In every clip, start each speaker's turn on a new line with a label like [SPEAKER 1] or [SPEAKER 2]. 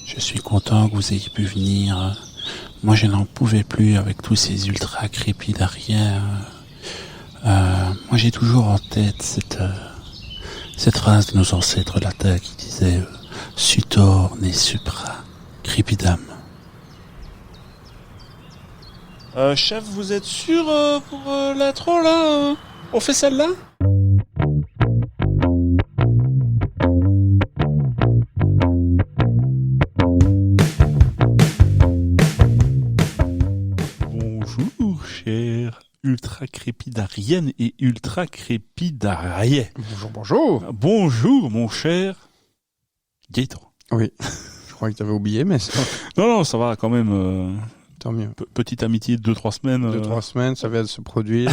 [SPEAKER 1] Je suis content que vous ayez pu venir. Moi, je n'en pouvais plus avec tous ces ultra crépidariens. Moi, j'ai toujours en tête cette phrase de nos ancêtres latins qui disait Sutor ne supra crepidam. Chef, vous êtes sûr pour l'intro là On fait celle-là? Bonjour, chers ultra crépidariennes et ultra crépidariens.
[SPEAKER 2] Bonjour, bonjour.
[SPEAKER 1] Bonjour, mon cher Gaëtan.
[SPEAKER 2] Oui, je crois que tu avais oublié, mais
[SPEAKER 1] Non, ça va quand même.
[SPEAKER 2] Tant mieux.
[SPEAKER 1] Petite amitié de 2-3 semaines.
[SPEAKER 2] 2-3 semaines, ça vient de se produire.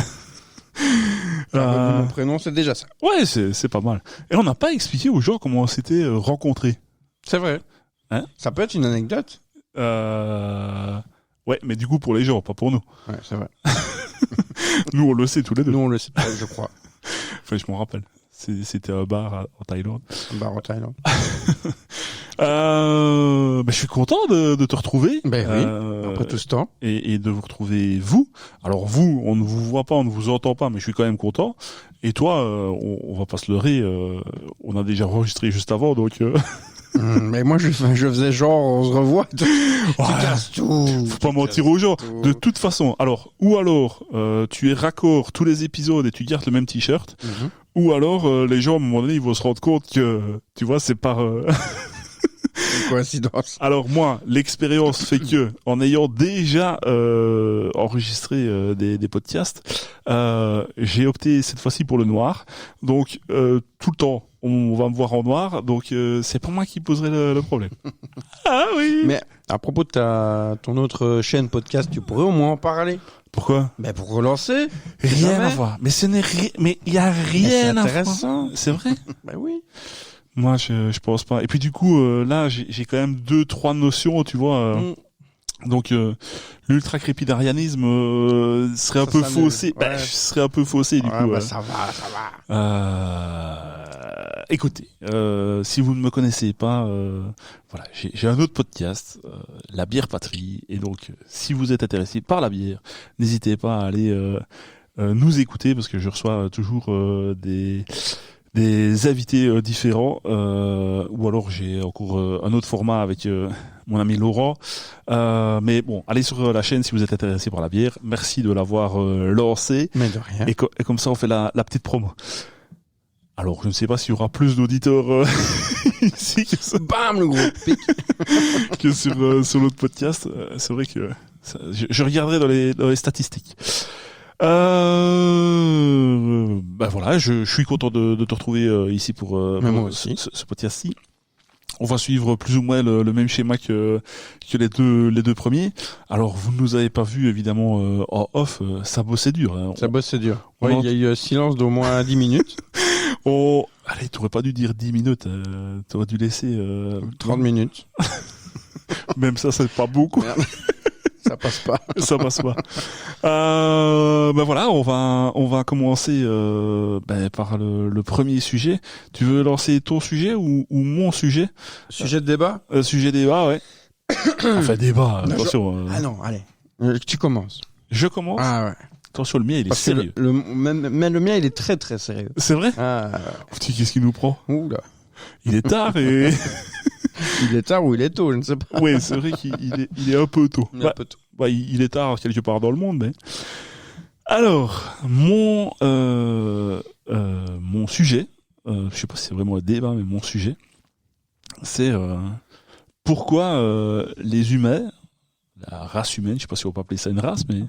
[SPEAKER 2] Mon prénom, c'est déjà ça.
[SPEAKER 1] Ouais, c'est pas mal. Et on n'a pas expliqué aux gens comment on s'était rencontrés.
[SPEAKER 2] C'est vrai.
[SPEAKER 1] Hein?
[SPEAKER 2] Ça peut être une anecdote.
[SPEAKER 1] Ouais, mais du coup pour les gens, pas pour nous.
[SPEAKER 2] Ouais, c'est vrai.
[SPEAKER 1] Nous, on le sait tous les deux.
[SPEAKER 2] Nous, on le sait pas, je crois.
[SPEAKER 1] Enfin, je m'en rappelle. C'était un bar en Thaïlande.
[SPEAKER 2] Un bar en Thaïlande.
[SPEAKER 1] Je suis content de te retrouver.
[SPEAKER 2] Ben oui, après tout ce temps.
[SPEAKER 1] Et de vous retrouver, vous. Alors vous, on ne vous voit pas, on ne vous entend pas, mais je suis quand même content. Et toi, on va pas se leurrer, on a déjà enregistré juste avant, donc...
[SPEAKER 2] Mais moi, je faisais genre, on se revoit. Tu casses tout.
[SPEAKER 1] Faut pas mentir aux gens. Tout. De toute façon, tu es raccord tous les épisodes et tu gardes le même t-shirt. Mm-hmm. Ou alors, les gens, à un moment donné, ils vont se rendre compte que, tu vois, c'est par...
[SPEAKER 2] Une coïncidence.
[SPEAKER 1] Alors moi, l'expérience fait que, en ayant déjà enregistré des podcasts, j'ai opté cette fois-ci pour le noir. Donc, tout le temps, on va me voir en noir. Donc, c'est pas moi qui poserai le problème. Ah oui.
[SPEAKER 2] Mais à propos de ton autre chaîne podcast, tu pourrais au moins en parler.
[SPEAKER 1] Pourquoi?
[SPEAKER 2] Ben pour relancer.
[SPEAKER 1] Rien à voir. Mais il y a rien à voir.
[SPEAKER 2] C'est intéressant.
[SPEAKER 1] C'est vrai?
[SPEAKER 2] Ben oui.
[SPEAKER 1] Moi, je pense pas. Et puis du coup, là, j'ai quand même 2-3 notions, tu vois. Donc, l'ultra crépidarianisme serait un peu faussé.
[SPEAKER 2] Ouais.
[SPEAKER 1] Serait un peu faussé du coup.
[SPEAKER 2] Ça va.
[SPEAKER 1] Écoutez, si vous ne me connaissez pas, voilà, j'ai un autre podcast, La Bière Patrie. Et donc, si vous êtes intéressé par la bière, n'hésitez pas à aller nous écouter parce que je reçois toujours des invités différents, ou alors j'ai encore un autre format avec mon ami Laurent. Mais bon, allez sur la chaîne si vous êtes intéressé par la bière. Merci de l'avoir lancé.
[SPEAKER 2] Mais de rien.
[SPEAKER 1] Et comme ça, on fait la petite promo. Alors, je ne sais pas s'il y aura plus d'auditeurs ici que ça.
[SPEAKER 2] Bam, le gros pic.
[SPEAKER 1] Que sur l'autre podcast. C'est vrai que je regarderai dans les statistiques. Voilà, je suis content de te retrouver ici pour ce podcast-ci. On va suivre plus ou moins le même schéma que les deux premiers. Alors vous ne nous avez pas vu évidemment en off, ça bossait dur. Hein.
[SPEAKER 2] Ça bossait dur. Ouais, il y a eu un silence d'au moins 10 minutes.
[SPEAKER 1] Allez, t'aurais pas dû dire 10 minutes, t'aurais dû laisser
[SPEAKER 2] 30 minutes.
[SPEAKER 1] Même ça, c'est pas beaucoup.
[SPEAKER 2] Merde. Ça passe pas.
[SPEAKER 1] Ça passe pas. Voilà, on va commencer par le premier sujet. Tu veux lancer ton sujet ou mon sujet?
[SPEAKER 2] Sujet de débat?
[SPEAKER 1] Sujet débat, ouais. Enfin débat, attention.
[SPEAKER 2] Ah non, allez. Tu commences.
[SPEAKER 1] Je commence.
[SPEAKER 2] Ah ouais.
[SPEAKER 1] Attention, le mien, il est sérieux.
[SPEAKER 2] Mais le mien, il est très très sérieux.
[SPEAKER 1] C'est vrai?
[SPEAKER 2] Ah.
[SPEAKER 1] Qu'est-ce qu'il nous prend?
[SPEAKER 2] Oula.
[SPEAKER 1] Il est tard et...
[SPEAKER 2] Il est tard ou il est tôt, je ne sais pas.
[SPEAKER 1] Oui, c'est vrai qu'il est un peu tôt.
[SPEAKER 2] Un peu tôt.
[SPEAKER 1] Il est tard quelque part dans le monde, mais... Alors, mon sujet, je sais pas si c'est vraiment un débat, mais mon sujet, c'est pourquoi les humains, la race humaine, je sais pas si on peut appeler ça une race, mais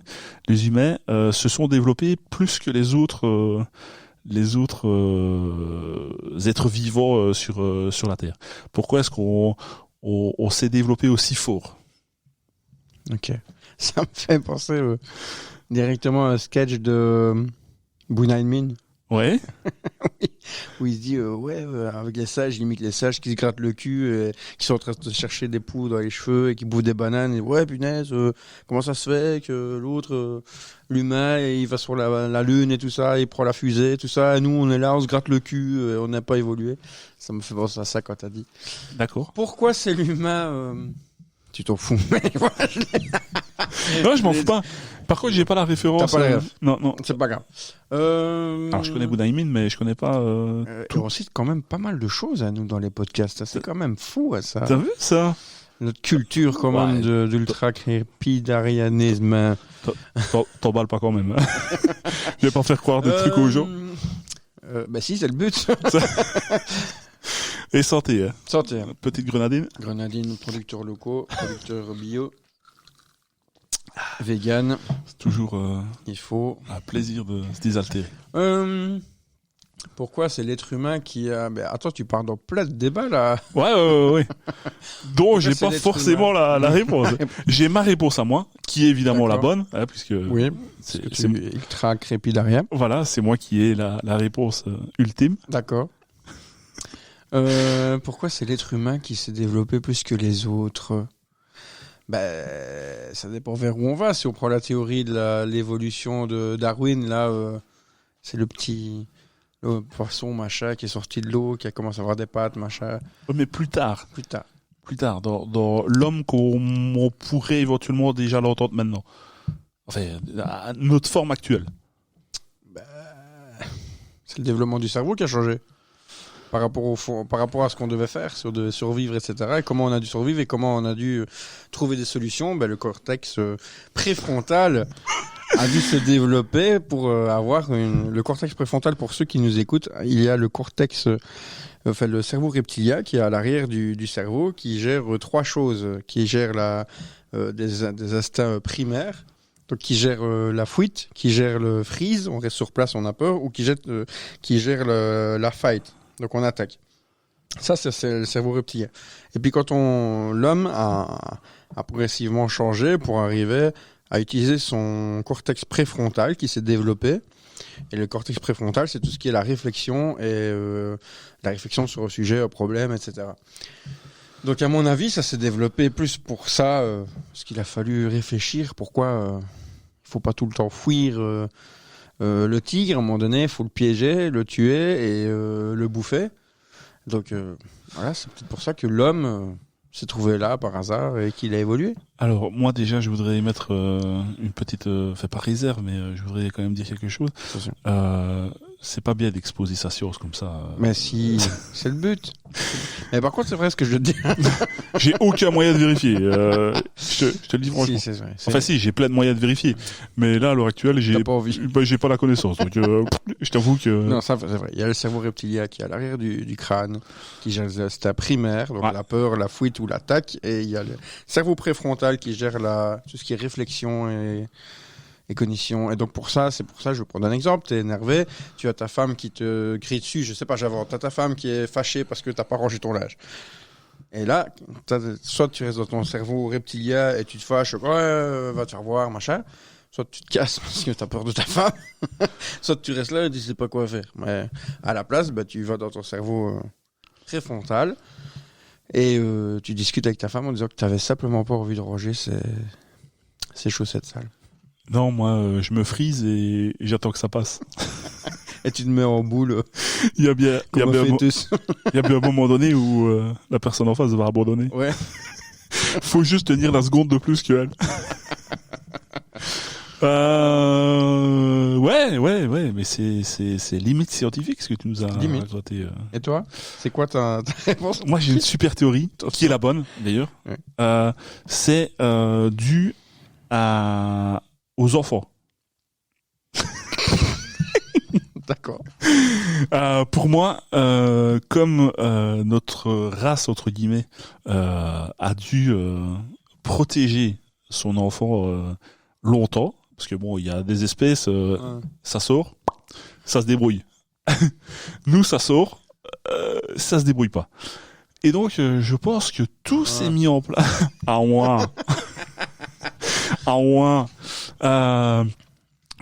[SPEAKER 1] les humains se sont développés plus que les autres êtres vivants sur la Terre. Pourquoi est-ce qu'on s'est développé aussi fort?
[SPEAKER 2] Ok. Ça me fait penser directement à un sketch de Bunai Min.
[SPEAKER 1] Ouais.
[SPEAKER 2] où il se dit avec les sages, il imite les sages qui se grattent le cul, qui sont en train de se chercher des poux dans les cheveux et qui bouffent des bananes. Et ouais, punaise, comment ça se fait que l'autre, l'humain, il va sur la lune et tout ça, il prend la fusée, tout ça, et nous on est là, on se gratte le cul, on n'a pas évolué. Ça me fait penser à ça quand t'as dit.
[SPEAKER 1] D'accord.
[SPEAKER 2] Pourquoi c'est l'humain Tu t'en fous.
[SPEAKER 1] Non, je m'en fous pas. Par contre, j'ai pas la référence.
[SPEAKER 2] T'as pas la ref.
[SPEAKER 1] Non.
[SPEAKER 2] C'est pas grave.
[SPEAKER 1] Alors, je connais Boudaïmin, mais je connais pas
[SPEAKER 2] et on cite quand même pas mal de choses à nous dans les podcasts. C'est quand même fou à ça.
[SPEAKER 1] T'as vu ça?
[SPEAKER 2] Notre culture quand même d'ultra-crépidarianisme.
[SPEAKER 1] T'emballes pas quand même. Je vais pas faire croire des trucs aux gens.
[SPEAKER 2] Bah si, c'est le but.
[SPEAKER 1] Et santé.
[SPEAKER 2] Santé.
[SPEAKER 1] Petite grenadine.
[SPEAKER 2] Grenadine, producteurs locaux, producteurs bio, vegan.
[SPEAKER 1] C'est toujours
[SPEAKER 2] il faut
[SPEAKER 1] un plaisir de se désaltérer.
[SPEAKER 2] Pourquoi c'est l'être humain qui a... Mais attends, tu pars dans plein de débats là.
[SPEAKER 1] Ouais. Donc j'ai pas forcément la réponse. J'ai ma réponse à moi, qui est évidemment la bonne, hein, puisque
[SPEAKER 2] oui, c'est ultra crépidarien.
[SPEAKER 1] Voilà, c'est moi qui ai la réponse ultime.
[SPEAKER 2] D'accord. Pourquoi c'est l'être humain qui s'est développé plus que les autres? Ça dépend vers où on va. Si on prend la théorie de l'évolution de Darwin, là, c'est le petit poisson, machin, qui est sorti de l'eau, qui a commencé à avoir des pattes, machin.
[SPEAKER 1] Mais plus tard.
[SPEAKER 2] Plus tard,
[SPEAKER 1] dans l'homme qu'on pourrait éventuellement déjà l'entendre maintenant. Enfin, à notre forme actuelle.
[SPEAKER 2] C'est le développement du cerveau qui a changé. Par rapport à ce qu'on devait faire, si on devait survivre, etc. Et comment on a dû survivre et comment on a dû trouver des solutions. Le cortex préfrontal a dû se développer pour avoir le cortex préfrontal. Pour ceux qui nous écoutent, il y a le cortex, le cerveau reptilien qui est à l'arrière du cerveau, qui gère trois choses, qui gère des instincts primaires. Donc, qui gère la fuite, qui gère le freeze, on reste sur place, on a peur, ou qui gère la fight. Donc on attaque. Ça, c'est le cerveau reptilien. Et puis quand l'homme a progressivement changé pour arriver à utiliser son cortex préfrontal qui s'est développé. Et le cortex préfrontal, c'est tout ce qui est la réflexion et la réflexion sur un sujet, un problème, etc. Donc à mon avis, ça s'est développé plus pour ça, parce qu'il a fallu réfléchir. Pourquoi il faut pas tout le temps fuir le tigre, à un moment donné, il faut le piéger, le tuer et le bouffer. Donc voilà, c'est peut-être pour ça que l'homme s'est trouvé là par hasard et qu'il a évolué.
[SPEAKER 1] Alors moi déjà, je voudrais mettre une petite, pas réserve, mais je voudrais quand même dire quelque chose. C'est pas bien d'exposer sa science comme ça.
[SPEAKER 2] Mais si, c'est le but. Mais par contre, c'est vrai ce que je te dis.
[SPEAKER 1] J'ai aucun moyen de vérifier. Je te le dis franchement.
[SPEAKER 2] Si, c'est vrai.
[SPEAKER 1] Enfin si, j'ai plein de moyens de vérifier. Mais là, à l'heure actuelle, j'ai pas la connaissance. Donc je t'avoue que...
[SPEAKER 2] Non, ça c'est vrai. Il y a le cerveau reptilien qui est à l'arrière du crâne, qui gère l'instinct primaire, donc la peur, la fuite ou l'attaque. Et il y a le cerveau préfrontal qui gère tout ce qui est réflexion et cognition. Et donc c'est pour ça, je vais prendre un exemple. T'es énervé, tu as ta femme qui te crie dessus, je sais pas, j'invente. T'as ta femme qui est fâchée parce que t'as pas rangé ton linge. Et là, soit tu restes dans ton cerveau reptilien et tu te fâches, va te faire voir, machin. Soit tu te casses parce que t'as peur de ta femme. Soit tu restes là et tu sais pas quoi faire. Mais à la place, tu vas dans ton cerveau préfrontal et tu discutes avec ta femme en disant que t'avais simplement pas envie de ranger ses chaussettes sales.
[SPEAKER 1] Non, moi, je me frise et j'attends que ça passe.
[SPEAKER 2] Et tu te mets en boule.
[SPEAKER 1] Il y a bien un moment donné où la personne en face va abandonner.
[SPEAKER 2] Ouais.
[SPEAKER 1] Faut juste tenir la seconde de plus qu'elle. Ouais, mais c'est limite scientifique ce que tu nous as raconté.
[SPEAKER 2] Et toi, c'est quoi ta réponse?
[SPEAKER 1] Moi, j'ai une super théorie qui est la bonne d'ailleurs. Ouais. C'est dû aux enfants.
[SPEAKER 2] D'accord.
[SPEAKER 1] Pour moi, comme notre race entre guillemets a dû protéger son enfant longtemps, parce que bon, il y a des espèces, ça sort, ça se débrouille. Nous, ça sort, ça se débrouille pas. Et donc, je pense que tout s'est mis en place.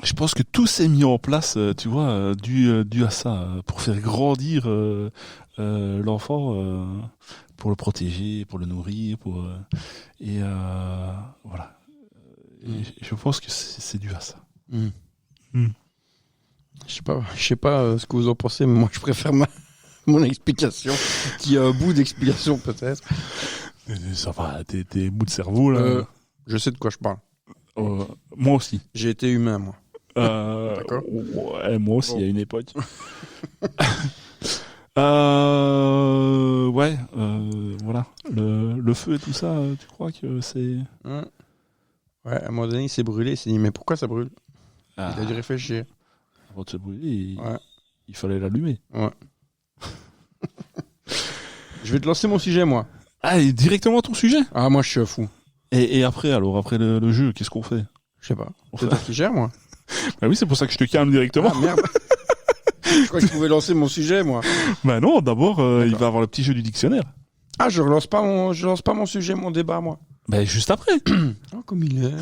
[SPEAKER 3] je pense que tout s'est mis en place, tu vois, dû à ça, pour faire grandir l'enfant, pour le protéger, pour le nourrir, voilà. Et je pense que c'est dû à ça.
[SPEAKER 2] Je sais pas ce que vous en pensez, mais moi je préfère mon explication, qui a un bout d'explication peut-être.
[SPEAKER 3] Ça va, tes bouts de cerveau là.
[SPEAKER 2] Je sais de quoi je parle.
[SPEAKER 3] Moi aussi.
[SPEAKER 2] J'ai été humain, moi. D'accord.
[SPEAKER 3] Ouais, moi aussi, à une époque. Voilà. Le feu et tout ça, tu crois que c'est...
[SPEAKER 2] Ouais, à un moment donné, il s'est brûlé. Il s'est dit, mais pourquoi ça brûle? Il a dû réfléchir.
[SPEAKER 3] Avant de se brûler, il fallait l'allumer.
[SPEAKER 2] Ouais. Je vais te lancer mon sujet, moi.
[SPEAKER 3] Ah, et directement ton sujet?
[SPEAKER 2] Ah, moi, je suis un fou.
[SPEAKER 3] Et après, alors, après le jeu, qu'est-ce qu'on fait?
[SPEAKER 2] Je sais pas. C'est toi qui gères, moi.
[SPEAKER 3] Bah oui, c'est pour ça que je te calme directement.
[SPEAKER 2] Ah, merde. Je crois que je pouvais lancer mon sujet, moi.
[SPEAKER 3] Bah non, d'abord, il va avoir le petit jeu du dictionnaire.
[SPEAKER 2] Ah, je lance pas mon sujet, mon débat, moi.
[SPEAKER 3] Bah juste après.
[SPEAKER 2] Oh, comme il est.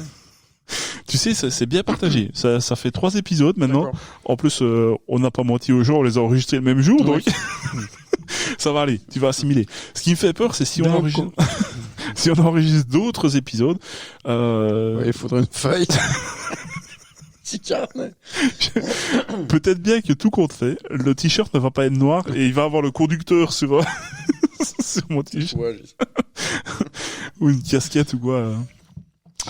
[SPEAKER 3] Tu sais, c'est bien partagé. Ça fait 3 épisodes maintenant.
[SPEAKER 2] D'accord.
[SPEAKER 3] En plus, on n'a pas menti aux gens, on les a enregistrés le même jour, donc ça va aller, tu vas assimiler. Ce qui me fait peur, c'est si on enregistre... si on enregistre d'autres épisodes...
[SPEAKER 2] Il faudrait une feuille. Petit carnet.
[SPEAKER 3] Peut-être bien que tout compte fait, le t-shirt ne va pas être noir et il va avoir le conducteur sur sur mon t-shirt.
[SPEAKER 2] Ouais,
[SPEAKER 3] Ou une casquette ou quoi.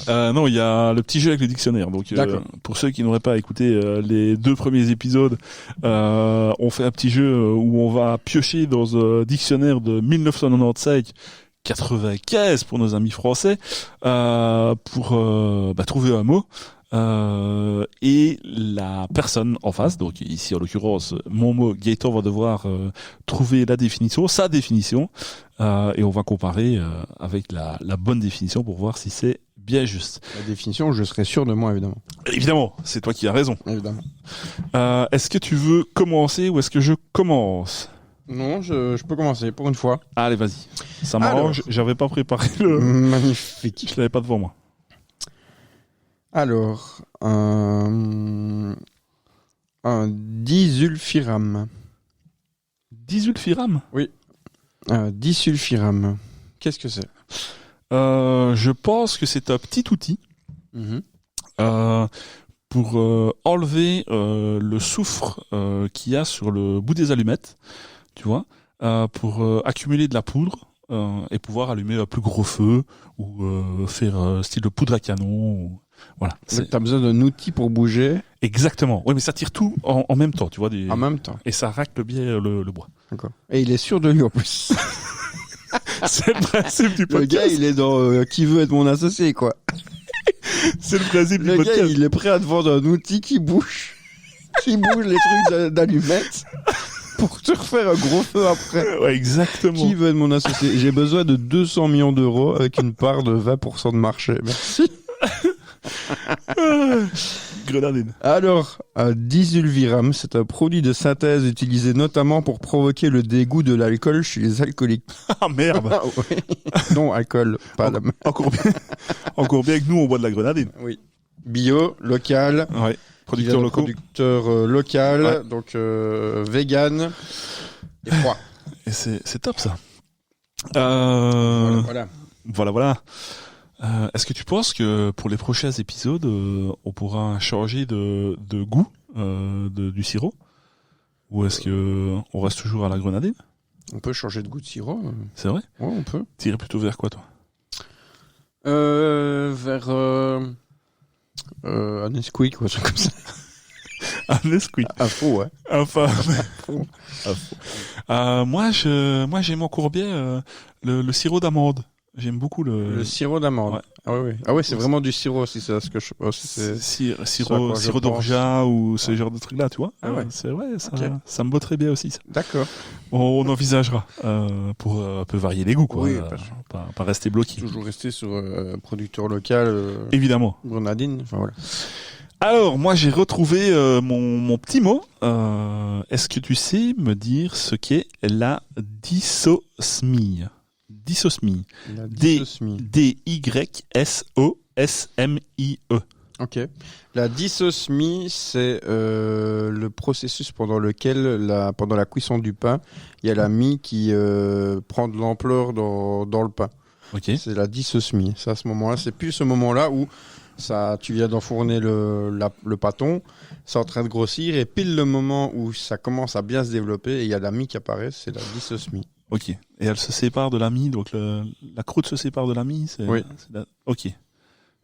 [SPEAKER 3] Non, il y a le petit jeu avec le dictionnaire. Donc, pour ceux qui n'auraient pas écouté les 2 premiers épisodes, on fait un petit jeu où on va piocher dans un dictionnaire de 1995 pour nos amis français, pour trouver un mot. Et la personne en face, donc ici en l'occurrence mon mot, Gaëtan va devoir trouver la définition, sa définition, et on va comparer avec la bonne définition pour voir si c'est bien juste.
[SPEAKER 2] La définition, je serais sûr de moi, évidemment.
[SPEAKER 3] Évidemment, c'est toi qui as raison.
[SPEAKER 2] Évidemment.
[SPEAKER 3] Est-ce que tu veux commencer ou est-ce que je commence?
[SPEAKER 2] Non, je peux commencer pour une fois.
[SPEAKER 3] Allez, vas-y. Ça m'arrange, j'avais pas préparé le...
[SPEAKER 2] Magnifique.
[SPEAKER 3] Je l'avais pas devant moi.
[SPEAKER 2] Alors, un disulfiram.
[SPEAKER 3] Disulfiram?
[SPEAKER 2] Oui. Disulfiram. Qu'est-ce que c'est?
[SPEAKER 3] Je pense que c'est un petit outil pour enlever le soufre qu'il y a sur le bout des allumettes, tu vois, pour accumuler de la poudre et pouvoir allumer un plus gros feu ou faire style de poudre à canon. Voilà.
[SPEAKER 2] T'as besoin d'un outil pour bouger.
[SPEAKER 3] Exactement. Oui, mais ça tire tout en même temps, tu vois.
[SPEAKER 2] En même temps.
[SPEAKER 3] Et ça racle bien le bois.
[SPEAKER 2] D'accord. Et il est sûr de lui en plus.
[SPEAKER 3] C'est le principe du podcast.
[SPEAKER 2] Le gars, il est dans qui veut être mon associé, quoi.
[SPEAKER 3] C'est le principe du podcast.
[SPEAKER 2] Le gars, il est prêt à te vendre un outil qui bouge les trucs d'allumettes pour te refaire un gros feu après.
[SPEAKER 3] Ouais, exactement.
[SPEAKER 2] Qui veut être mon associé? J'ai besoin de 200 millions d'euros avec une part de 20% de marché. Merci.
[SPEAKER 3] Grenadine.
[SPEAKER 2] Alors, disulfiram, c'est un produit de synthèse utilisé notamment pour provoquer le dégoût de l'alcool chez les alcooliques.
[SPEAKER 3] Ah merde.
[SPEAKER 2] Ouais. Non, alcool, pas la...
[SPEAKER 3] Encore bien que nous on boit de la grenadine.
[SPEAKER 2] Oui. Bio, local.
[SPEAKER 3] Ouais. Producteur local.
[SPEAKER 2] Ouais. Donc vegan et froid.
[SPEAKER 3] Et c'est top ça.
[SPEAKER 2] Voilà.
[SPEAKER 3] Est-ce que tu penses que pour les prochains épisodes, on pourra changer de goût du sirop? Ou est-ce que on reste toujours à la grenadine?
[SPEAKER 2] On peut changer de goût de sirop.
[SPEAKER 3] C'est vrai?
[SPEAKER 2] Ouais, on peut.
[SPEAKER 3] T'irais plutôt vers quoi, toi?
[SPEAKER 2] Vers un Nesquik ou un truc comme ça.
[SPEAKER 3] Un Nesquik.
[SPEAKER 2] À faux, ouais.
[SPEAKER 3] Enfin. Moi, j'aime encore bien le sirop d'amande. J'aime beaucoup le
[SPEAKER 2] sirop d'amande. Ouais. Ah ouais, c'est vraiment du sirop, si c'est ce que je pense.
[SPEAKER 3] Sirop d'orgeat ou ce genre de truc là, tu vois.
[SPEAKER 2] Ah ouais.
[SPEAKER 3] C'est vrai, ça,
[SPEAKER 2] Okay.
[SPEAKER 3] Ça me botterait bien aussi, ça.
[SPEAKER 2] D'accord.
[SPEAKER 3] On envisagera pour un peu varier les goûts, quoi.
[SPEAKER 2] Oui,
[SPEAKER 3] pas rester bloqué.
[SPEAKER 2] Toujours rester sur producteur local.
[SPEAKER 3] Évidemment.
[SPEAKER 2] Grenadine, enfin voilà.
[SPEAKER 3] Alors, moi, j'ai retrouvé mon petit mot. Est-ce que tu sais me dire ce qu'est la dysosmie? Dysosmie.
[SPEAKER 2] La dysosmie.
[SPEAKER 3] D-Y-S-O-S-M-I-E.
[SPEAKER 2] Ok. La dysosmie, c'est le processus pendant lequel, pendant la cuisson du pain, il y a la mie qui prend de l'ampleur dans le pain.
[SPEAKER 3] Ok.
[SPEAKER 2] C'est la dysosmie. C'est à ce moment-là. C'est plus ce moment-là où tu viens d'enfourner le pâton, c'est en train de grossir, et pile le moment où ça commence à bien se développer et il y a la mie qui apparaît, c'est la dysosmie.
[SPEAKER 3] Ok. Et elle se sépare de la mie, donc la croûte se sépare de la mie.
[SPEAKER 2] Oui.
[SPEAKER 3] Ok.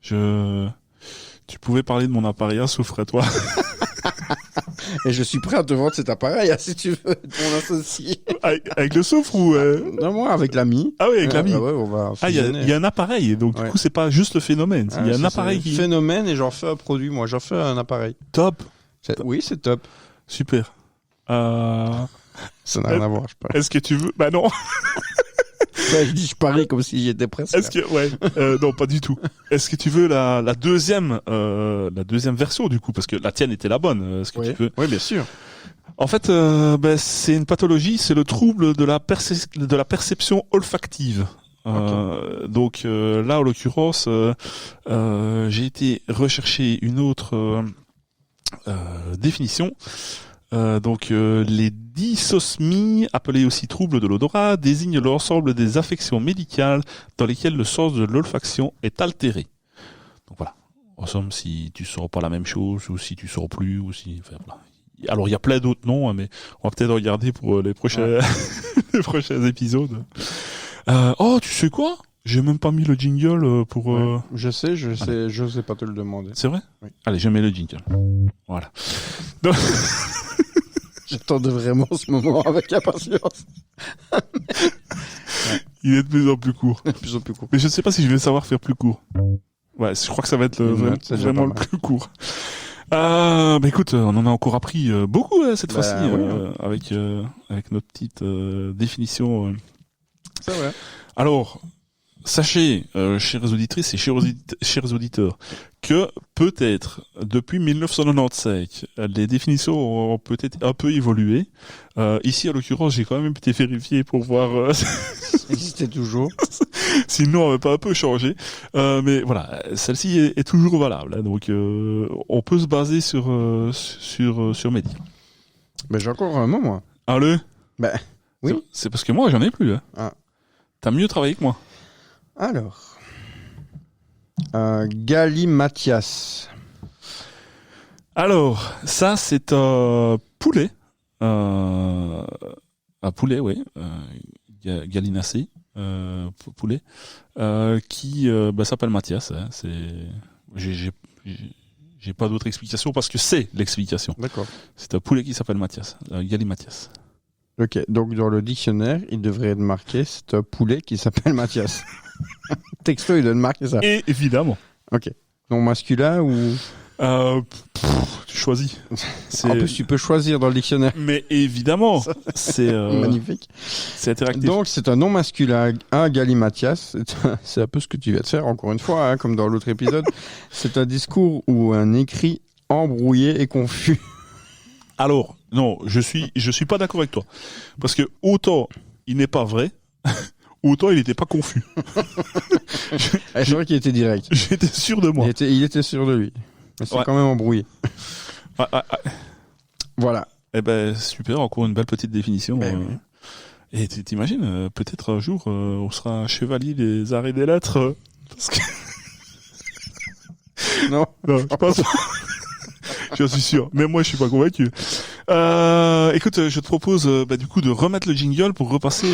[SPEAKER 3] Tu pouvais parler de mon appareil à souffle, toi.
[SPEAKER 2] Et je suis prêt à te vendre cet appareil, si tu veux, être mon associé.
[SPEAKER 3] avec le soufre ou
[SPEAKER 2] Non, moi, avec la mie.
[SPEAKER 3] Ah oui, avec la mie.
[SPEAKER 2] Ouais, on va
[SPEAKER 3] Il y a un appareil, donc du coup c'est pas juste le phénomène. Il y a un appareil qui.
[SPEAKER 2] Phénomène, et j'en fais un produit. Moi, j'en fais un appareil.
[SPEAKER 3] Top.
[SPEAKER 2] Oui, c'est top.
[SPEAKER 3] Super.
[SPEAKER 2] Ça n'a rien à voir, je parie.
[SPEAKER 3] Est-ce que tu veux? Bah non.
[SPEAKER 2] Je parie comme si j'y étais presque.
[SPEAKER 3] Non, pas du tout. Est-ce que tu veux la deuxième version du coup, parce que la tienne était la bonne. Est-ce que tu veux?
[SPEAKER 2] Oui, bien sûr.
[SPEAKER 3] En fait, c'est une pathologie, c'est le trouble de la perception olfactive.
[SPEAKER 2] Okay.
[SPEAKER 3] Donc là, en l'occurrence, j'ai été rechercher une autre définition. Les dysosmies, appelées aussi troubles de l'odorat, désignent l'ensemble des affections médicales dans lesquelles le sens de l'olfaction est altéré. Donc voilà. En somme, si tu sens pas la même chose, ou si tu sens plus, ou si, enfin, voilà. Alors il y a plein d'autres noms, hein, mais on va peut-être regarder pour les prochains, les prochains épisodes. Tu sais quoi? J'ai même pas mis le jingle pour.
[SPEAKER 2] Ouais, je sais, j'osais pas te le demander.
[SPEAKER 3] C'est vrai?
[SPEAKER 2] Oui.
[SPEAKER 3] Allez, je mets le jingle. Voilà. Donc...
[SPEAKER 2] J'attendais vraiment ce moment avec impatience.
[SPEAKER 3] Il est de plus en plus court.
[SPEAKER 2] De plus en plus court.
[SPEAKER 3] Mais je ne sais pas si je vais savoir faire plus court. Ouais, je crois que ça va être vraiment le plus court. Écoute, on en a encore appris beaucoup cette fois-ci avec notre petite définition.
[SPEAKER 2] C'est vrai.
[SPEAKER 3] Alors, sachez, chères auditrices et chers auditeurs, que peut-être depuis 1995, les définitions ont peut-être un peu évolué. Ici, à l'occurrence, j'ai quand même été vérifié pour voir
[SPEAKER 2] ça existait toujours.
[SPEAKER 3] Sinon, on n'avait pas un peu changé. Mais voilà, celle-ci est toujours valable. Hein, donc, on peut se baser sur Mehdi.
[SPEAKER 2] Ben, j'ai encore un mot, moi.
[SPEAKER 3] Allez.
[SPEAKER 2] Ben, oui.
[SPEAKER 3] C'est parce que moi, j'en ai plus. Hein.
[SPEAKER 2] Ah.
[SPEAKER 3] T'as mieux travaillé que moi.
[SPEAKER 2] Alors, galimatias.
[SPEAKER 3] Alors, ça c'est un poulet, oui, gallinacé, poulet, qui s'appelle Mathias. Hein, j'ai pas d'autre explication parce que c'est l'explication.
[SPEAKER 2] D'accord.
[SPEAKER 3] C'est un poulet qui s'appelle Mathias, galimatias.
[SPEAKER 2] Ok, donc dans le dictionnaire, il devrait être marqué c'est un poulet qui s'appelle Mathias. Texto, il doit marquer ça.
[SPEAKER 3] Et évidemment.
[SPEAKER 2] Ok. Non masculin ou
[SPEAKER 3] tu choisis.
[SPEAKER 2] En plus, tu peux choisir dans le dictionnaire.
[SPEAKER 3] Mais évidemment, c'est
[SPEAKER 2] magnifique.
[SPEAKER 3] C'est interactif.
[SPEAKER 2] Donc, c'est un nom masculin, un galimatias. C'est un peu ce que tu viens de faire, encore une fois, hein, comme dans l'autre épisode. C'est un discours ou un écrit embrouillé et confus.
[SPEAKER 3] Alors, non, je suis pas d'accord avec toi. Parce que autant il n'est pas vrai, autant il n'était pas confus.
[SPEAKER 2] C'est vrai qu'il était direct.
[SPEAKER 3] J'étais sûr de moi.
[SPEAKER 2] Il était sûr de lui. Mais c'est quand même embrouillé. Voilà.
[SPEAKER 3] Eh ben, super, encore une belle petite définition.
[SPEAKER 2] Oui.
[SPEAKER 3] Et t'imagines, peut-être un jour, on sera chevalier des arts et des lettres. Parce que...
[SPEAKER 2] Non,
[SPEAKER 3] je pense pas. J'en suis sûr. Mais moi, je suis pas convaincu. Écoute, je te propose, du coup, de remettre le jingle pour repasser,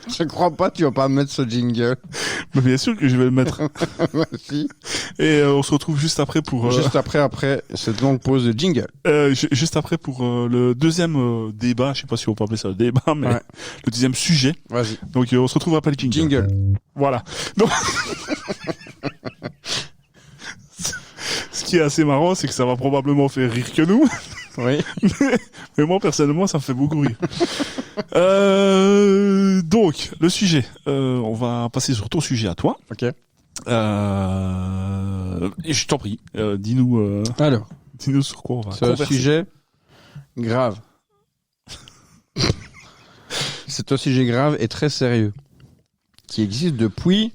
[SPEAKER 2] Je crois pas, tu vas pas mettre ce jingle.
[SPEAKER 3] Mais bien sûr que je vais le mettre.
[SPEAKER 2] Si.
[SPEAKER 3] Et on se retrouve juste après pour...
[SPEAKER 2] Juste après cette longue pause de jingle.
[SPEAKER 3] Juste après pour le deuxième débat, je sais pas si on peut appeler ça le débat, mais le deuxième sujet.
[SPEAKER 2] Vas-y.
[SPEAKER 3] Donc on se retrouve après le jingle. Voilà. Donc... Ce qui est assez marrant, c'est que ça va probablement faire rire que nous.
[SPEAKER 2] Oui.
[SPEAKER 3] Mais moi, personnellement, ça me fait beaucoup rire. Donc, le sujet. On va passer sur ton sujet à toi.
[SPEAKER 2] Ok.
[SPEAKER 3] Et je t'en prie, dis-nous.
[SPEAKER 2] Alors.
[SPEAKER 3] Dis-nous sur quoi on va
[SPEAKER 2] converser. C'est un sujet grave. C'est un sujet grave et très sérieux. Qui existe depuis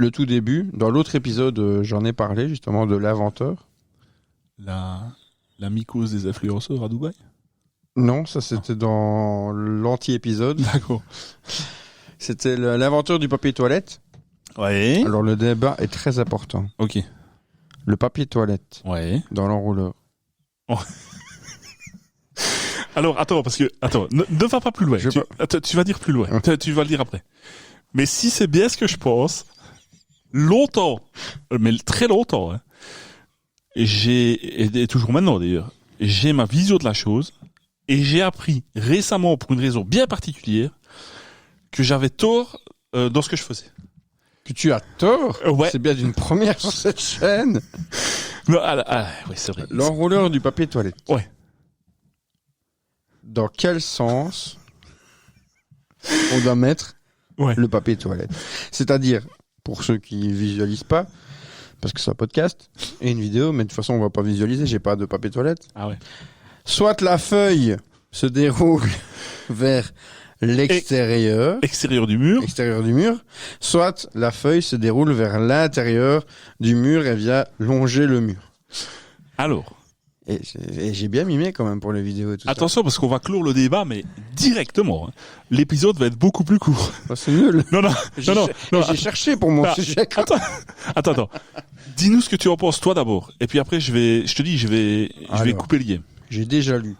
[SPEAKER 2] le tout début, dans l'autre épisode, j'en ai parlé justement de l'inventeur.
[SPEAKER 3] La mycose des influenceurs à Dubaï.
[SPEAKER 2] Non, ça c'était dans l'anti-épisode.
[SPEAKER 3] D'accord.
[SPEAKER 2] C'était l'inventeur du papier toilette.
[SPEAKER 3] Ouais.
[SPEAKER 2] Alors le débat est très important.
[SPEAKER 3] Ok.
[SPEAKER 2] Le papier toilette
[SPEAKER 3] Ouais.
[SPEAKER 2] dans l'enrouleur.
[SPEAKER 3] Alors, attends, ne va pas plus loin.
[SPEAKER 2] Je
[SPEAKER 3] Tu vas dire plus loin. Tu vas le dire après. Mais si c'est bien ce que je pense, longtemps, mais très longtemps, hein, et toujours maintenant d'ailleurs, j'ai ma vision de la chose, et j'ai appris récemment, pour une raison bien particulière, que j'avais tort dans ce que je faisais.
[SPEAKER 2] Que tu as tort.
[SPEAKER 3] Ouais.
[SPEAKER 2] C'est bien d'une première sur cette chaîne.
[SPEAKER 3] Non, oui, c'est vrai.
[SPEAKER 2] L'enrouleur du papier toilette.
[SPEAKER 3] Ouais.
[SPEAKER 2] Dans quel sens on doit mettre le papier toilette? C'est-à-dire, pour ceux qui visualisent pas, parce que c'est un podcast et une vidéo, mais de toute façon on va pas visualiser, j'ai pas de papier toilette.
[SPEAKER 3] Ah ouais.
[SPEAKER 2] Soit la feuille se déroule vers l'extérieur,
[SPEAKER 3] Extérieur du mur.
[SPEAKER 2] soit la feuille se déroule vers l'intérieur du mur et vient longer le mur.
[SPEAKER 3] Alors.
[SPEAKER 2] Et j'ai bien mimé quand même pour les vidéos et tout
[SPEAKER 3] Attention, parce qu'on va clore le débat, mais directement. Hein. L'épisode va être beaucoup plus court.
[SPEAKER 2] ça. C'est nul.
[SPEAKER 3] Non.
[SPEAKER 2] J'ai cherché pour mon sujet.
[SPEAKER 3] Attends. Dis-nous ce que tu en penses toi d'abord, et puis après je vais couper le game.
[SPEAKER 2] J'ai déjà lu.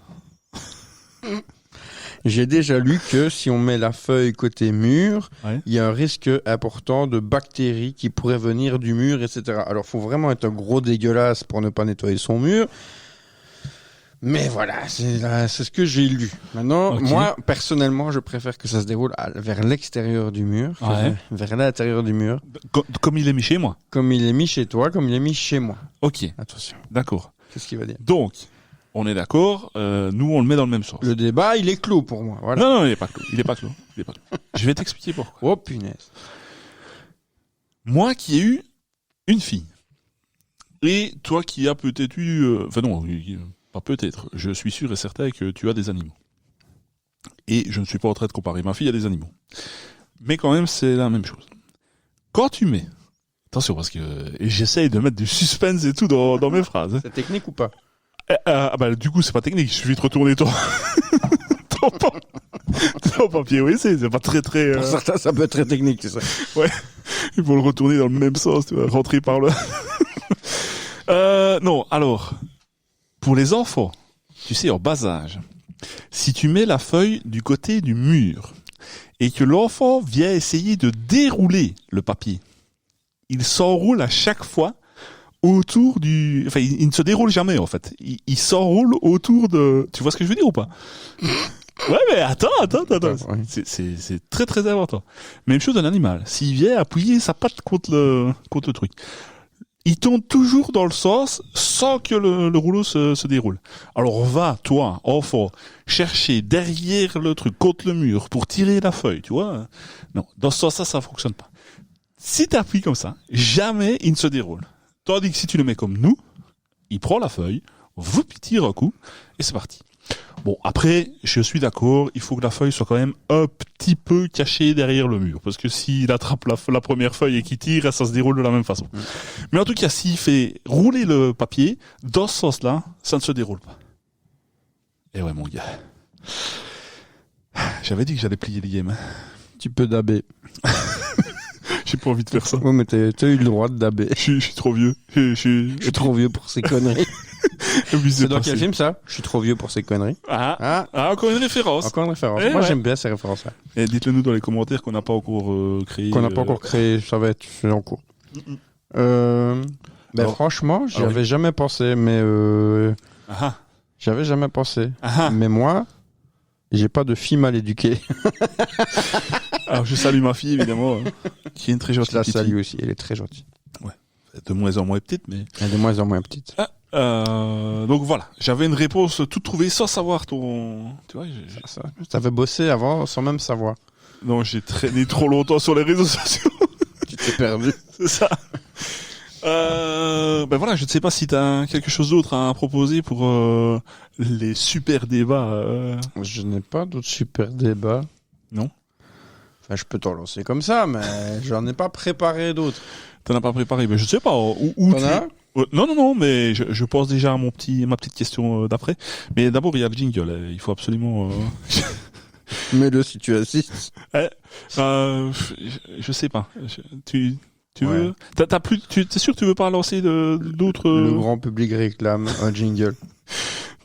[SPEAKER 2] J'ai déjà lu que si on met la feuille côté mur, il y a un risque important de bactéries qui pourraient venir du mur, etc. Alors, faut vraiment être un gros dégueulasse pour ne pas nettoyer son mur. Mais voilà, c'est ce que j'ai lu. Maintenant, moi, personnellement, je préfère que ça se déroule vers l'extérieur du mur, vers l'intérieur du mur.
[SPEAKER 3] Comme il est mis chez moi.
[SPEAKER 2] Comme il est mis chez toi, comme il est mis chez moi.
[SPEAKER 3] Ok.
[SPEAKER 2] Attention.
[SPEAKER 3] D'accord.
[SPEAKER 2] Qu'est-ce qu'il va dire?
[SPEAKER 3] Donc, on est d'accord, nous on le met dans le même sens.
[SPEAKER 2] Le débat, il est clos pour moi. Voilà.
[SPEAKER 3] Non, il est pas clos. Je vais t'expliquer pourquoi.
[SPEAKER 2] Oh punaise.
[SPEAKER 3] Moi qui ai eu une fille, et toi qui as peut-être eu... pas peut-être, je suis sûr et certain que tu as des animaux. Et je ne suis pas en train de comparer ma fille à des animaux. Mais quand même, c'est la même chose. Quand tu mets... Attention, parce que j'essaye de mettre du suspense et tout dans mes phrases. Hein.
[SPEAKER 2] C'est technique ou pas?
[SPEAKER 3] Du coup, c'est pas technique, il suffit de retourner ton papier, oui, c'est pas très...
[SPEAKER 2] Pour certains, ça peut être très technique, c'est ça.
[SPEAKER 3] Ouais, il faut le retourner dans le même sens, tu vois, rentrer par le... Non, alors, pour les enfants, tu sais, en bas âge, si tu mets la feuille du côté du mur et que l'enfant vient essayer de dérouler le papier, il s'enroule à chaque fois autour du... Enfin, il ne se déroule jamais, en fait. Il s'enroule autour de... Tu vois ce que je veux dire ou pas? Ouais, mais attends. C'est très, très important. Même chose d'un animal. S'il vient appuyer sa patte contre le truc, il tourne toujours dans le sens sans que le rouleau se déroule. Alors va, toi, enfant, chercher derrière le truc, contre le mur, pour tirer la feuille, tu vois. Non, dans ce sens-là, ça fonctionne pas. Si tu appuies comme ça, jamais il ne se déroule. Tandis que si tu le mets comme nous, il prend la feuille, vous tire un coup, et c'est parti. Bon, après, je suis d'accord, il faut que la feuille soit quand même un petit peu cachée derrière le mur. Parce que s'il attrape la première feuille et qu'il tire, ça se déroule de la même façon. Mais en tout cas, s'il fait rouler le papier, dans ce sens-là, ça ne se déroule pas. Et ouais, mon gars. J'avais dit que j'allais plier les games. Hein.
[SPEAKER 2] Tu peux daber.
[SPEAKER 3] J'ai pas envie de faire ça.
[SPEAKER 2] Ouais, mais t'as eu le droit de daber.
[SPEAKER 3] Je suis trop vieux. Je
[SPEAKER 2] suis trop vieux pour ces conneries. C'est dans quel film ça? Je suis trop vieux pour ces conneries.
[SPEAKER 3] Encore une référence.
[SPEAKER 2] Moi j'aime bien ces références-là.
[SPEAKER 3] Et dites-le nous dans les commentaires qu'on n'a pas encore créé.
[SPEAKER 2] Ça va être en cours. Franchement, j'y avais jamais pensé, mais j'avais jamais pensé. Mais moi, j'ai pas de fille mal éduquée.
[SPEAKER 3] Alors je salue ma fille évidemment, qui est une très gentille.
[SPEAKER 2] Je la salue aussi, elle est très gentille.
[SPEAKER 3] Ouais, de moins en moins petite, mais.
[SPEAKER 2] Elle est de moins en moins petite.
[SPEAKER 3] Donc voilà, j'avais une réponse toute trouvée sans savoir ton. Tu vois,
[SPEAKER 2] t'avais bossé avant sans même savoir.
[SPEAKER 3] Non, j'ai traîné trop longtemps sur les réseaux sociaux.
[SPEAKER 2] Tu t'es perdu.
[SPEAKER 3] C'est ça. Voilà, je ne sais pas si t'as quelque chose d'autre à proposer pour les super débats.
[SPEAKER 2] Je n'ai pas d'autres super débats.
[SPEAKER 3] Non.
[SPEAKER 2] Enfin, je peux t'en lancer comme ça, mais j'en ai pas préparé d'autres.
[SPEAKER 3] T'en as pas préparé, mais je sais pas où
[SPEAKER 2] T'en
[SPEAKER 3] tu...
[SPEAKER 2] as?
[SPEAKER 3] Non, mais je pense déjà à ma petite question d'après. Mais d'abord, il y a le jingle. Il faut absolument...
[SPEAKER 2] Mets-le si tu assistes.
[SPEAKER 3] je sais pas. Tu
[SPEAKER 2] Ouais.
[SPEAKER 3] veux... T'es sûr que tu veux pas lancer d'autres...
[SPEAKER 2] Le grand public réclame un jingle.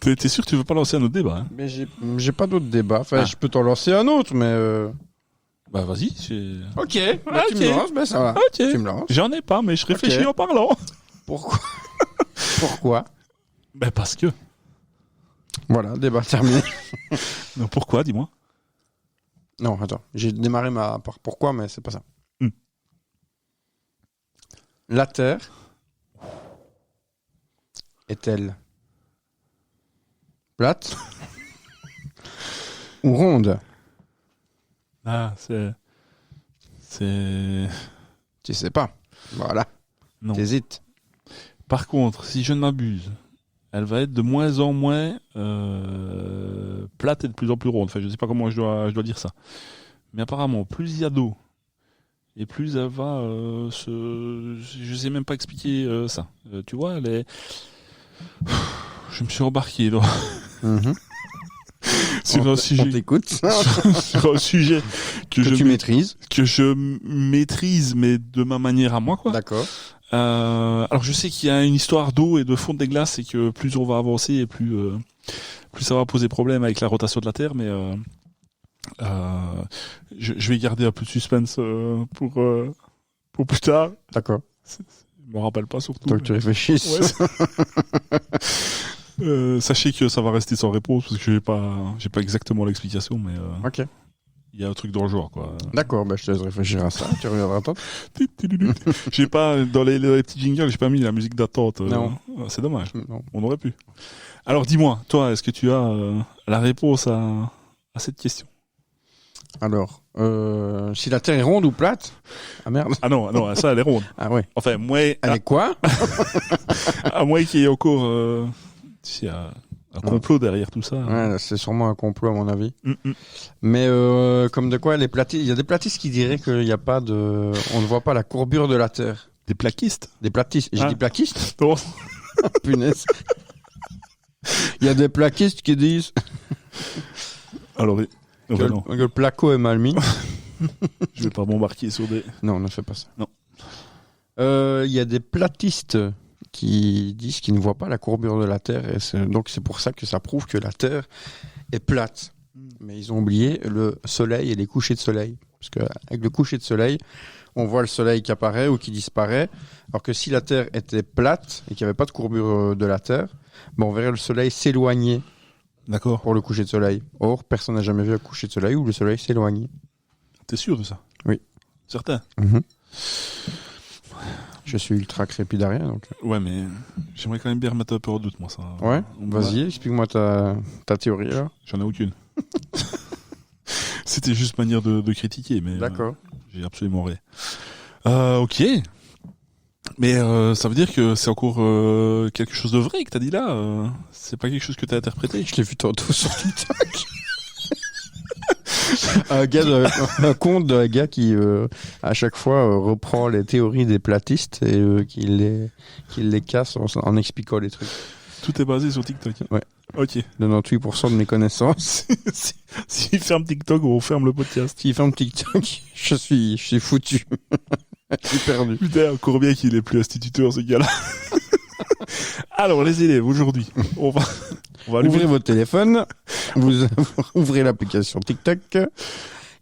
[SPEAKER 3] T'es sûr que tu veux pas lancer un autre débat, hein?
[SPEAKER 2] Mais j'ai pas d'autres débats. Enfin,
[SPEAKER 3] Ah.
[SPEAKER 2] je peux t'en lancer un autre, mais...
[SPEAKER 3] Bah vas-y.
[SPEAKER 2] Ok, bah, tu
[SPEAKER 3] Ok.
[SPEAKER 2] me lances, ben ça va.
[SPEAKER 3] Ok.
[SPEAKER 2] Tu me lances.
[SPEAKER 3] J'en ai pas, mais je réfléchis en parlant.
[SPEAKER 2] Pourquoi? Pourquoi?
[SPEAKER 3] Ben parce que...
[SPEAKER 2] Voilà, débat terminé.
[SPEAKER 3] Non, pourquoi, dis-moi?
[SPEAKER 2] Non, attends. J'ai démarré par pourquoi, mais c'est pas ça. La Terre est-elle plate ou ronde?
[SPEAKER 3] Ah, c'est...
[SPEAKER 2] Tu sais pas. Voilà.
[SPEAKER 3] Non.
[SPEAKER 2] T'hésites.
[SPEAKER 3] Par contre, si je ne m'abuse, elle va être de moins en moins plate et de plus en plus ronde. Enfin, je sais pas comment je dois dire ça. Mais apparemment, plus il y a d'eau, et plus elle va je sais même pas expliquer ça. Tu vois, elle est... Je me suis embarqué là, sur un
[SPEAKER 2] On
[SPEAKER 3] sujet...
[SPEAKER 2] t'écoute.
[SPEAKER 3] sur un sujet que
[SPEAKER 2] Que tu maîtrises.
[SPEAKER 3] que je maîtrise, mais de ma manière à moi, quoi.
[SPEAKER 2] D'accord.
[SPEAKER 3] Alors je sais qu'il y a une histoire d'eau et de fonte des glaces et que plus on va avancer et plus ça va poser problème avec la rotation de la Terre, mais je vais garder un peu de suspense pour plus tard.
[SPEAKER 2] D'accord.
[SPEAKER 3] Je me rappelle pas surtout.
[SPEAKER 2] Donc tu réfléchisses.
[SPEAKER 3] Ouais, sachez que ça va rester sans réponse parce que j'ai pas exactement l'explication, mais
[SPEAKER 2] Ok.
[SPEAKER 3] il y a un truc dans le genre, quoi.
[SPEAKER 2] D'accord, bah, je te laisse réfléchir à ça. Tu reviendras toi.
[SPEAKER 3] J'ai pas dans les petits jingles, j'ai pas mis la musique d'attente.
[SPEAKER 2] Non.
[SPEAKER 3] C'est dommage.
[SPEAKER 2] Non.
[SPEAKER 3] On aurait pu. Alors dis-moi, toi, est-ce que tu as la réponse à cette question?
[SPEAKER 2] Alors, si la Terre est ronde ou plate? Ah merde.
[SPEAKER 3] Ah non, ça elle est ronde.
[SPEAKER 2] Ah ouais.
[SPEAKER 3] Enfin, moi,
[SPEAKER 2] Elle est quoi?
[SPEAKER 3] à moins qu'il y ait encore un complot derrière tout ça.
[SPEAKER 2] Ouais, c'est sûrement un complot à mon avis.
[SPEAKER 3] Mm.
[SPEAKER 2] Mais comme de quoi elle est platiste. Il y a des platistes qui diraient qu'il n'y a pas de... On ne voit pas la courbure de la Terre.
[SPEAKER 3] Des plaquistes.
[SPEAKER 2] Des platistes. J'ai
[SPEAKER 3] Ah.
[SPEAKER 2] dit plaquistes?
[SPEAKER 3] Non.
[SPEAKER 2] Punaise. Il y a des plaquistes qui disent
[SPEAKER 3] Alors,
[SPEAKER 2] que,
[SPEAKER 3] non,
[SPEAKER 2] que le placo est mal mis.
[SPEAKER 3] je vais pas m'embarquer sur des...
[SPEAKER 2] Non, ne fais pas ça.
[SPEAKER 3] Non.
[SPEAKER 2] Il y a des platistes qui disent qu'ils ne voient pas la courbure de la Terre. Et donc c'est pour ça que ça prouve que la Terre est plate. Mais ils ont oublié le soleil et les couchers de soleil. Parce qu'avec le coucher de soleil, on voit le soleil qui apparaît ou qui disparaît. Alors que si la Terre était plate et qu'il n'y avait pas de courbure de la Terre, ben on verrait le soleil s'éloigner
[SPEAKER 3] D'accord.
[SPEAKER 2] pour le coucher de soleil. Or, personne n'a jamais vu un coucher de soleil où le soleil s'éloigne.
[SPEAKER 3] T'es sûr de ça?
[SPEAKER 2] Oui.
[SPEAKER 3] Certain?
[SPEAKER 2] Je suis ultra crépidarien, donc...
[SPEAKER 3] Ouais, mais j'aimerais quand même bien remettre un peu en doute, moi, ça.
[SPEAKER 2] Ouais, vas-y, explique-moi ta théorie, là.
[SPEAKER 3] J'en ai aucune. C'était juste manière de critiquer, mais
[SPEAKER 2] D'accord.
[SPEAKER 3] j'ai absolument rien. Ok. Mais ça veut dire que c'est encore quelque chose de vrai que t'as dit là. C'est pas quelque chose que t'as interprété.
[SPEAKER 2] Je l'ai vu tantôt sur TikTok. Un conte d'un gars qui, à chaque fois, reprend les théories des platistes et qui les casse en expliquant les trucs.
[SPEAKER 3] Tout est basé sur TikTok.
[SPEAKER 2] Ouais.
[SPEAKER 3] Ok.
[SPEAKER 2] 98% de mes connaissances.
[SPEAKER 3] S'il ferme TikTok, on ferme le podcast.
[SPEAKER 2] S'il ferme TikTok, je suis foutu. Je suis perdu.
[SPEAKER 3] Putain, encore bien qu'il est plus instituteur, ce gars-là. Alors, les élèves, aujourd'hui, on va allumer.
[SPEAKER 2] Ouvrez votre téléphone, vous ouvrez l'application TikTok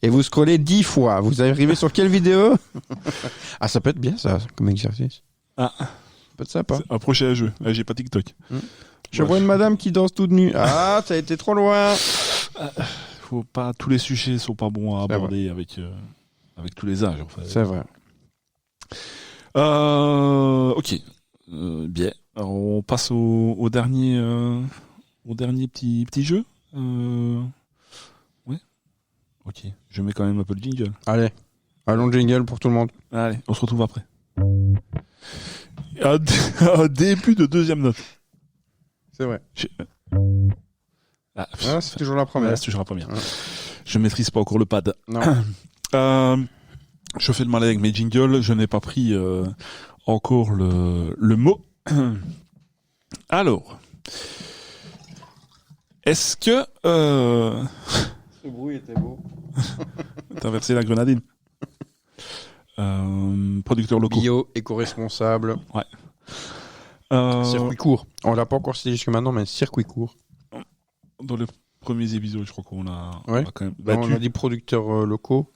[SPEAKER 2] et vous scrollez 10 fois. Vous arrivez sur quelle vidéo? Ah, ça peut être bien ça, comme exercice.
[SPEAKER 3] Ah.
[SPEAKER 2] Ça peut être sympa.
[SPEAKER 3] Un prochain jeu. Là, j'ai pas TikTok.
[SPEAKER 2] Je vois une madame qui danse toute nue. Ah, ça a été trop loin.
[SPEAKER 3] Faut pas, tous les sujets sont pas bons à aborder avec tous les âges, en fait.
[SPEAKER 2] C'est vrai.
[SPEAKER 3] Ok. Bien. Alors, on passe au dernier petit jeu. Ouais. Ok. Je mets quand même un peu le jingle.
[SPEAKER 2] Allez, allons jingle pour tout le monde.
[SPEAKER 3] Allez, on se retrouve après. Un début de deuxième note.
[SPEAKER 2] C'est vrai.
[SPEAKER 3] Ah,
[SPEAKER 2] Ah, c'est toujours la première.
[SPEAKER 3] ouais, c'est toujours la première.
[SPEAKER 2] Ouais.
[SPEAKER 3] Je maîtrise pas encore le pad.
[SPEAKER 2] Non.
[SPEAKER 3] Je fais le malin avec mes jingles, je n'ai pas pris encore le mot. Alors, est-ce que...
[SPEAKER 2] Ce bruit était beau.
[SPEAKER 3] T'as versé la grenadine. Producteurs locaux.
[SPEAKER 2] Bio, éco-responsable.
[SPEAKER 3] Ouais.
[SPEAKER 2] Circuit court. On l'a pas encore cité jusque maintenant, mais circuit court.
[SPEAKER 3] Dans les premiers épisodes, je crois qu'on a,
[SPEAKER 2] Ouais.
[SPEAKER 3] on a quand même
[SPEAKER 2] Non,
[SPEAKER 3] battu.
[SPEAKER 2] on a dit producteurs locaux.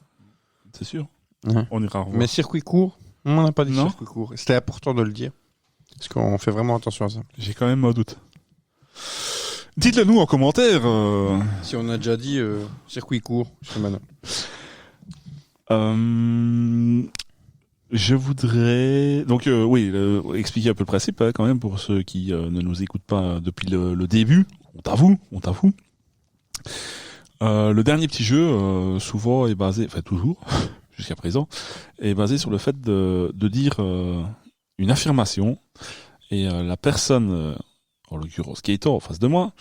[SPEAKER 3] C'est sûr.
[SPEAKER 2] Ouais.
[SPEAKER 3] On ira revoir.
[SPEAKER 2] Mais circuit court, on n'a pas dit
[SPEAKER 3] Non.
[SPEAKER 2] circuit court. C'était important de le dire. Parce qu'on fait vraiment attention à ça.
[SPEAKER 3] J'ai quand même un doute. Dites-le nous en commentaire.
[SPEAKER 2] Si on a déjà dit circuit court jusque maintenant.
[SPEAKER 3] Je voudrais donc expliquer un peu le principe quand même pour ceux qui ne nous écoutent pas depuis le début. On t'avoue. Le dernier petit jeu souvent est basé, enfin toujours jusqu'à présent, est basé sur le fait de dire une affirmation et la personne, en l'occurrence Gaëtan en face de moi,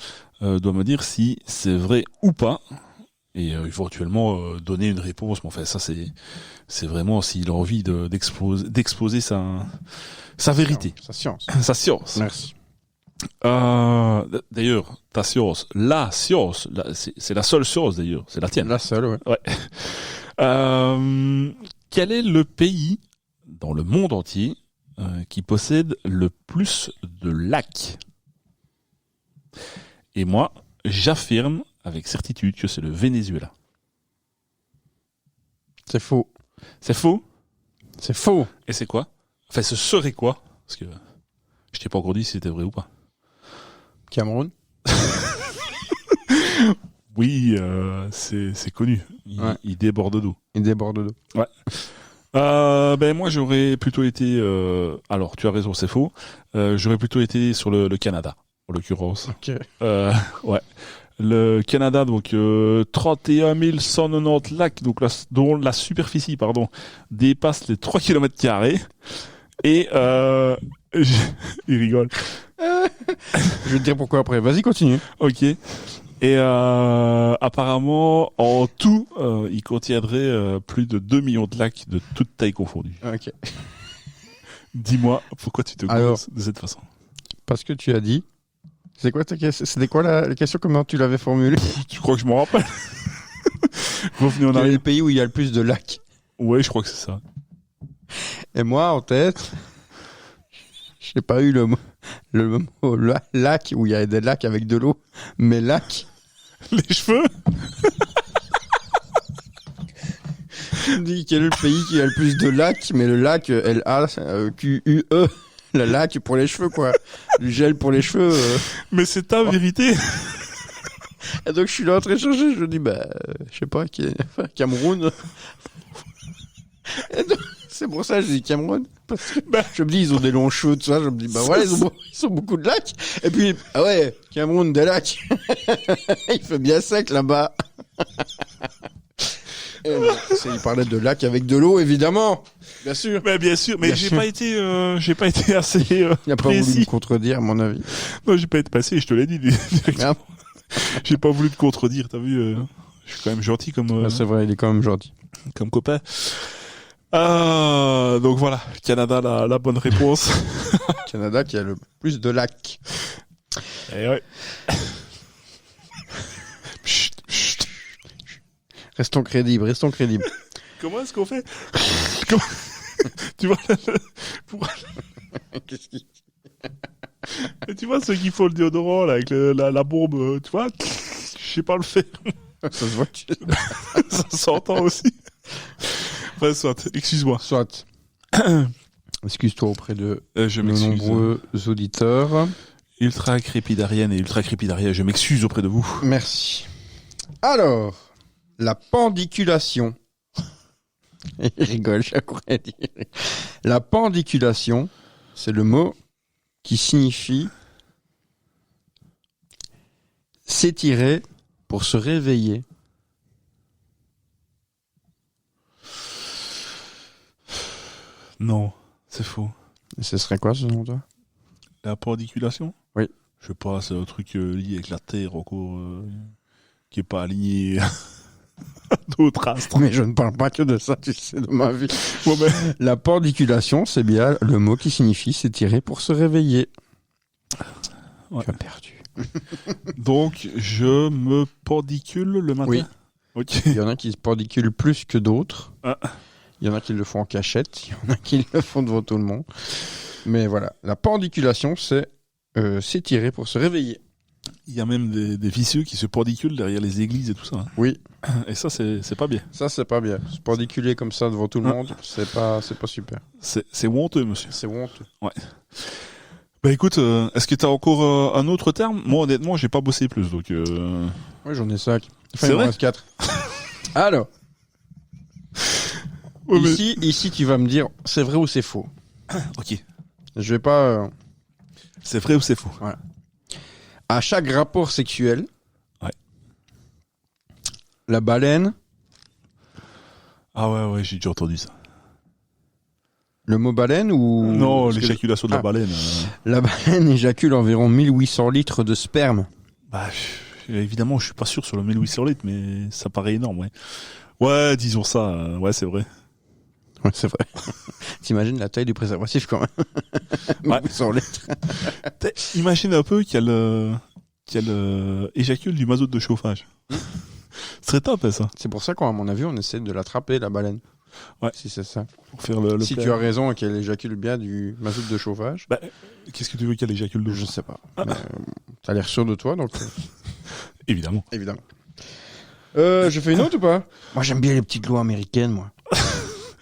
[SPEAKER 3] doit me dire si c'est vrai ou pas. Et éventuellement donner une réponse. Mais enfin, ça c'est vraiment s'il a envie d'exposer sa vérité,
[SPEAKER 2] Sa science.
[SPEAKER 3] sa science.
[SPEAKER 2] Merci.
[SPEAKER 3] D'ailleurs, ta science, c'est la seule science d'ailleurs, c'est la tienne.
[SPEAKER 2] La seule, ouais.
[SPEAKER 3] Quel est le pays dans le monde entier qui possède le plus de lacs? Et moi, j'affirme avec certitude que c'est le Venezuela.
[SPEAKER 2] C'est faux.
[SPEAKER 3] C'est faux?
[SPEAKER 2] C'est faux.
[SPEAKER 3] Et c'est quoi? Enfin, ce serait quoi? Parce que je t'ai pas encore dit si c'était vrai ou pas.
[SPEAKER 2] Cameroun.
[SPEAKER 3] Oui, c'est connu. Il déborde d'eau.
[SPEAKER 2] Il déborde d'eau.
[SPEAKER 3] Ouais. Ben moi j'aurais plutôt été. Alors tu as raison, c'est faux. J'aurais plutôt été sur le Canada, en l'occurrence.
[SPEAKER 2] Ok.
[SPEAKER 3] Ouais. Le Canada, donc 31 190 lacs, donc dont la superficie, dépasse les 3 km². Et il rigole.
[SPEAKER 2] Je vais te dire pourquoi après. Vas-y, continue.
[SPEAKER 3] Ok. Et apparemment, en tout, il contiendrait plus de 2 millions de lacs de toute taille confondue.
[SPEAKER 2] Ok.
[SPEAKER 3] Dis-moi, pourquoi tu te
[SPEAKER 2] Alors,
[SPEAKER 3] commences de cette façon?
[SPEAKER 2] Parce que tu as dit. C'est quoi ta question? C'était quoi la question? Comment tu l'avais formulée?
[SPEAKER 3] Tu crois que je m'en rappelle? Revenez en
[SPEAKER 2] Quel est
[SPEAKER 3] arrière.
[SPEAKER 2] le pays où il y a le plus de lacs?
[SPEAKER 3] Ouais, je crois que c'est ça.
[SPEAKER 2] Et moi, en tête, j'ai pas eu le mot lac où il y a des lacs avec de l'eau, mais lac.
[SPEAKER 3] Les cheveux?
[SPEAKER 2] Je me dis quel est le pays qui a le plus de lacs, mais le lac L-A-Q-U-E. Le lac pour les cheveux, quoi. Du gel pour les cheveux.
[SPEAKER 3] Mais c'est ta vérité.
[SPEAKER 2] Et donc je suis là en train de changer, je dis je sais pas, Cameroun. Et donc, c'est pour ça que je dis Cameroun. Parce que je me dis ils ont des longs cheveux, tout ça, je me dis voilà, ils ont beaucoup de lacs. Et puis ah ouais, Cameroun des lacs. Il fait bien sec là-bas. Et il parlait de lacs avec de l'eau évidemment. Bien sûr.
[SPEAKER 3] Mais bien sûr, mais
[SPEAKER 2] Bien
[SPEAKER 3] j'ai
[SPEAKER 2] sûr.
[SPEAKER 3] pas été assez
[SPEAKER 2] Il n'a pas voulu
[SPEAKER 3] précis.
[SPEAKER 2] me contredire à mon avis.
[SPEAKER 3] Non, j'ai pas été passé, je te l'ai dit.
[SPEAKER 2] Ah,
[SPEAKER 3] J'ai pas voulu te contredire, t'as vu, je suis quand même gentil comme
[SPEAKER 2] c'est vrai, il est quand même gentil.
[SPEAKER 3] comme copain. Donc voilà, Canada la bonne réponse.
[SPEAKER 2] Canada qui a le plus de lacs.
[SPEAKER 3] Et ouais. Chut, chut.
[SPEAKER 2] Restons crédibles.
[SPEAKER 3] Comment est-ce qu'on fait? Comment... Tu vois
[SPEAKER 2] Qu'est-ce qui...
[SPEAKER 3] tu vois ceux qui font le déodorant là avec la bombe, tu vois? Je sais pas le faire.
[SPEAKER 2] Ça se voit.
[SPEAKER 3] Ça s'entend aussi. Enfin, soit, excuse-moi.
[SPEAKER 2] Soit. Excuse-toi auprès de
[SPEAKER 3] Je
[SPEAKER 2] nos
[SPEAKER 3] m'excuse.
[SPEAKER 2] nombreux auditeurs.
[SPEAKER 3] Ultra crépidarienne et ultra crépidaria, je m'excuse auprès de vous.
[SPEAKER 2] Merci. Alors, la pendiculation. Il rigole chaque fois. il dit. La pendiculation, c'est le mot qui signifie s'étirer pour se réveiller.
[SPEAKER 3] Non, c'est faux.
[SPEAKER 2] Et ce serait quoi selon toi?
[SPEAKER 3] La pendiculation?
[SPEAKER 2] Oui.
[SPEAKER 3] Je sais pas, c'est un truc lié avec la Terre encore, qui est pas aligné. D'autres astres.
[SPEAKER 2] Mais je ne parle pas que de ça, tu sais, de ma vie.
[SPEAKER 3] Ouais, mais-
[SPEAKER 2] La pendiculation, c'est bien le mot qui signifie s'étirer pour se réveiller.
[SPEAKER 3] Ouais.
[SPEAKER 2] Tu as perdu.
[SPEAKER 3] Donc, je me pendicule le matin.
[SPEAKER 2] Oui.
[SPEAKER 3] Ok.
[SPEAKER 2] Il y en a qui se pendiculent plus que d'autres.
[SPEAKER 3] Ah.
[SPEAKER 2] Il y en a qui le font en cachette. Il y en a qui le font devant tout le monde. Mais voilà, la pendiculation, c'est s'étirer pour se réveiller.
[SPEAKER 3] Il y a même des vicieux qui se pendiculent derrière les églises et tout ça. Hein.
[SPEAKER 2] Oui,
[SPEAKER 3] Et ça, c'est pas bien.
[SPEAKER 2] ça c'est pas bien. Se pendiculer comme ça devant tout le
[SPEAKER 3] Ah.
[SPEAKER 2] monde, c'est pas super.
[SPEAKER 3] C'est honteux, monsieur.
[SPEAKER 2] C'est honteux.
[SPEAKER 3] Bah écoute, est-ce que t'as encore un autre terme? Moi, honnêtement, j'ai pas bossé plus, donc...
[SPEAKER 2] Oui, j'en ai 5.
[SPEAKER 3] C'est
[SPEAKER 2] il m'en
[SPEAKER 3] vrai
[SPEAKER 2] reste 4. Alors,
[SPEAKER 3] Ouais, mais-
[SPEAKER 2] ici, tu vas me dire, c'est vrai ou c'est faux.
[SPEAKER 3] Ok.
[SPEAKER 2] Je vais pas...
[SPEAKER 3] C'est vrai ou c'est faux?
[SPEAKER 2] À chaque rapport sexuel,
[SPEAKER 3] Ouais.
[SPEAKER 2] la baleine,
[SPEAKER 3] Ah ouais, j'ai déjà entendu ça.
[SPEAKER 2] le mot baleine ou...
[SPEAKER 3] Non,
[SPEAKER 2] parce que
[SPEAKER 3] l'éjaculation de la
[SPEAKER 2] Ah.
[SPEAKER 3] baleine.
[SPEAKER 2] la baleine éjacule environ 1800 litres de sperme.
[SPEAKER 3] Bah, évidemment, je suis pas sûr sur le 1800 litres, mais ça paraît énorme, ouais. Ouais, disons ça, ouais, c'est vrai.
[SPEAKER 2] Ouais, c'est vrai. T'imagines la taille du préservatif quand même.
[SPEAKER 3] Ouais.
[SPEAKER 2] 1800 litres.
[SPEAKER 3] Imagine un peu qu'elle éjacule du mazout de chauffage. Ce serait top, hein, ça.
[SPEAKER 2] C'est pour ça qu'à mon avis, on essaie de l'attraper, la baleine.
[SPEAKER 3] Ouais.
[SPEAKER 2] Si c'est ça.
[SPEAKER 3] Pour faire le
[SPEAKER 2] Si
[SPEAKER 3] plat.
[SPEAKER 2] tu as raison et qu'elle éjacule bien du mazout de chauffage,
[SPEAKER 3] Bah, qu'est-ce que tu veux qu'elle éjacule de
[SPEAKER 2] je sais pas. Mais, t'as l'air sûr de toi, donc
[SPEAKER 3] Évidemment.
[SPEAKER 2] évidemment. Je fais une autre ou pas? Moi, j'aime bien les petites lois américaines, moi.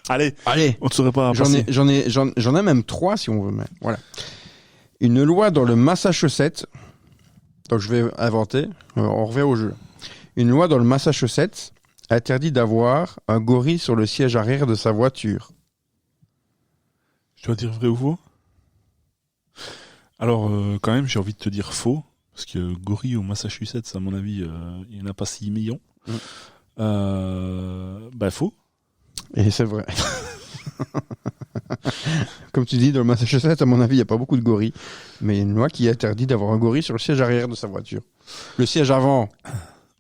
[SPEAKER 3] Allez,
[SPEAKER 2] Allez.
[SPEAKER 3] on ne saurait pas
[SPEAKER 2] J'en
[SPEAKER 3] passer.
[SPEAKER 2] ai même 3 si on veut. Mais voilà. Une loi dans le Massachusetts. Donc je vais inventer. On revient au jeu. Une loi dans le Massachusetts interdit d'avoir un gorille sur le siège arrière de sa voiture.
[SPEAKER 3] Je dois dire vrai ou faux? Alors, quand même, j'ai envie de te dire faux. Parce que gorille au Massachusetts, à mon avis, il n'y en a pas 6 millions. Bah, faux.
[SPEAKER 2] Et c'est vrai. Comme tu dis, dans le Massachusetts, à mon avis, il n'y a pas beaucoup de gorilles. Mais il y a une loi qui interdit d'avoir un gorille sur le siège arrière de sa voiture. Le siège avant,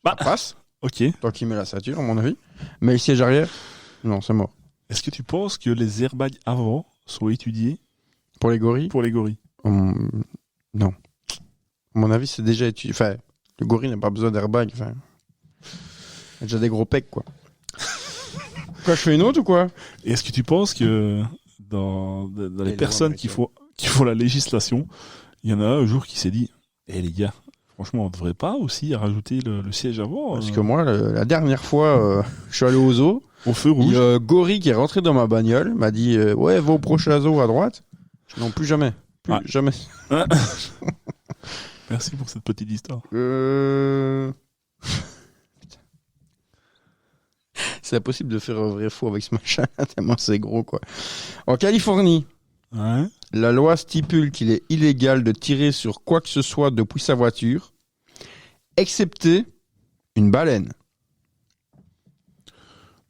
[SPEAKER 3] Bah.
[SPEAKER 2] ça passe,
[SPEAKER 3] Ok.
[SPEAKER 2] tant qu'il met la ceinture, à mon avis. Mais le siège arrière, non, c'est mort.
[SPEAKER 3] Est-ce que tu penses que les airbags avant sont étudiés
[SPEAKER 2] Pour les gorilles,
[SPEAKER 3] pour les gorilles?
[SPEAKER 2] non. À mon avis, c'est déjà étudié. Enfin, le gorille n'a pas besoin d'airbag. Enfin, il a déjà des gros pecs, quoi. Quoi, je fais une autre ou quoi?
[SPEAKER 3] Et est-ce que tu penses que dans les
[SPEAKER 2] Les
[SPEAKER 3] personnes
[SPEAKER 2] lois
[SPEAKER 3] qui font la législation, il y en a un jour qui s'est dit, eh les gars, franchement, on devrait pas aussi rajouter le siège avant
[SPEAKER 2] Parce que moi, la dernière fois, je suis allé au zoo.
[SPEAKER 3] au feu
[SPEAKER 2] Il
[SPEAKER 3] rouge.
[SPEAKER 2] y a un gorille qui est rentré dans ma bagnole, m'a dit ouais, va au prochain zoo à droite. Non, plus jamais. Plus
[SPEAKER 3] Ah.
[SPEAKER 2] jamais.
[SPEAKER 3] Merci pour cette petite histoire.
[SPEAKER 2] C'est impossible de faire un vrai faux avec ce machin, tellement c'est gros, quoi. En Californie,
[SPEAKER 3] Ouais.
[SPEAKER 2] la loi stipule qu'il est illégal de tirer sur quoi que ce soit depuis sa voiture, excepté une baleine.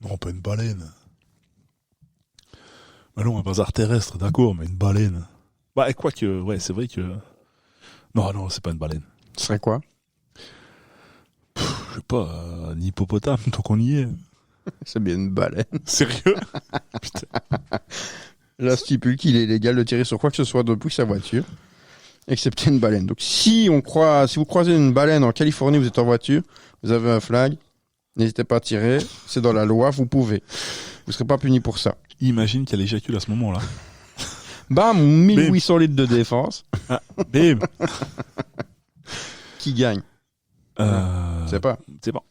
[SPEAKER 3] Non, pas une baleine. Bah non, un bazar terrestre, d'accord, mais une baleine. Bah, quoique, ouais, c'est vrai que... Non, c'est pas une baleine.
[SPEAKER 2] Ce serait quoi?
[SPEAKER 3] Je sais pas, un hippopotame, tant qu'on y est.
[SPEAKER 2] C'est bien une baleine.
[SPEAKER 3] Sérieux?
[SPEAKER 2] La stipule qu'il est illégal de tirer sur quoi que ce soit depuis sa voiture, excepté une baleine. Donc si vous croisez une baleine en Californie, vous êtes en voiture, vous avez un flag, n'hésitez pas à tirer, c'est dans la loi, vous pouvez. Vous ne serez pas puni pour ça.
[SPEAKER 3] Imagine qu'elle éjacule à ce moment-là.
[SPEAKER 2] Bam, 1800 litres de défense.
[SPEAKER 3] Bim.
[SPEAKER 2] Qui gagne? C'est pas.
[SPEAKER 3] C'est bon.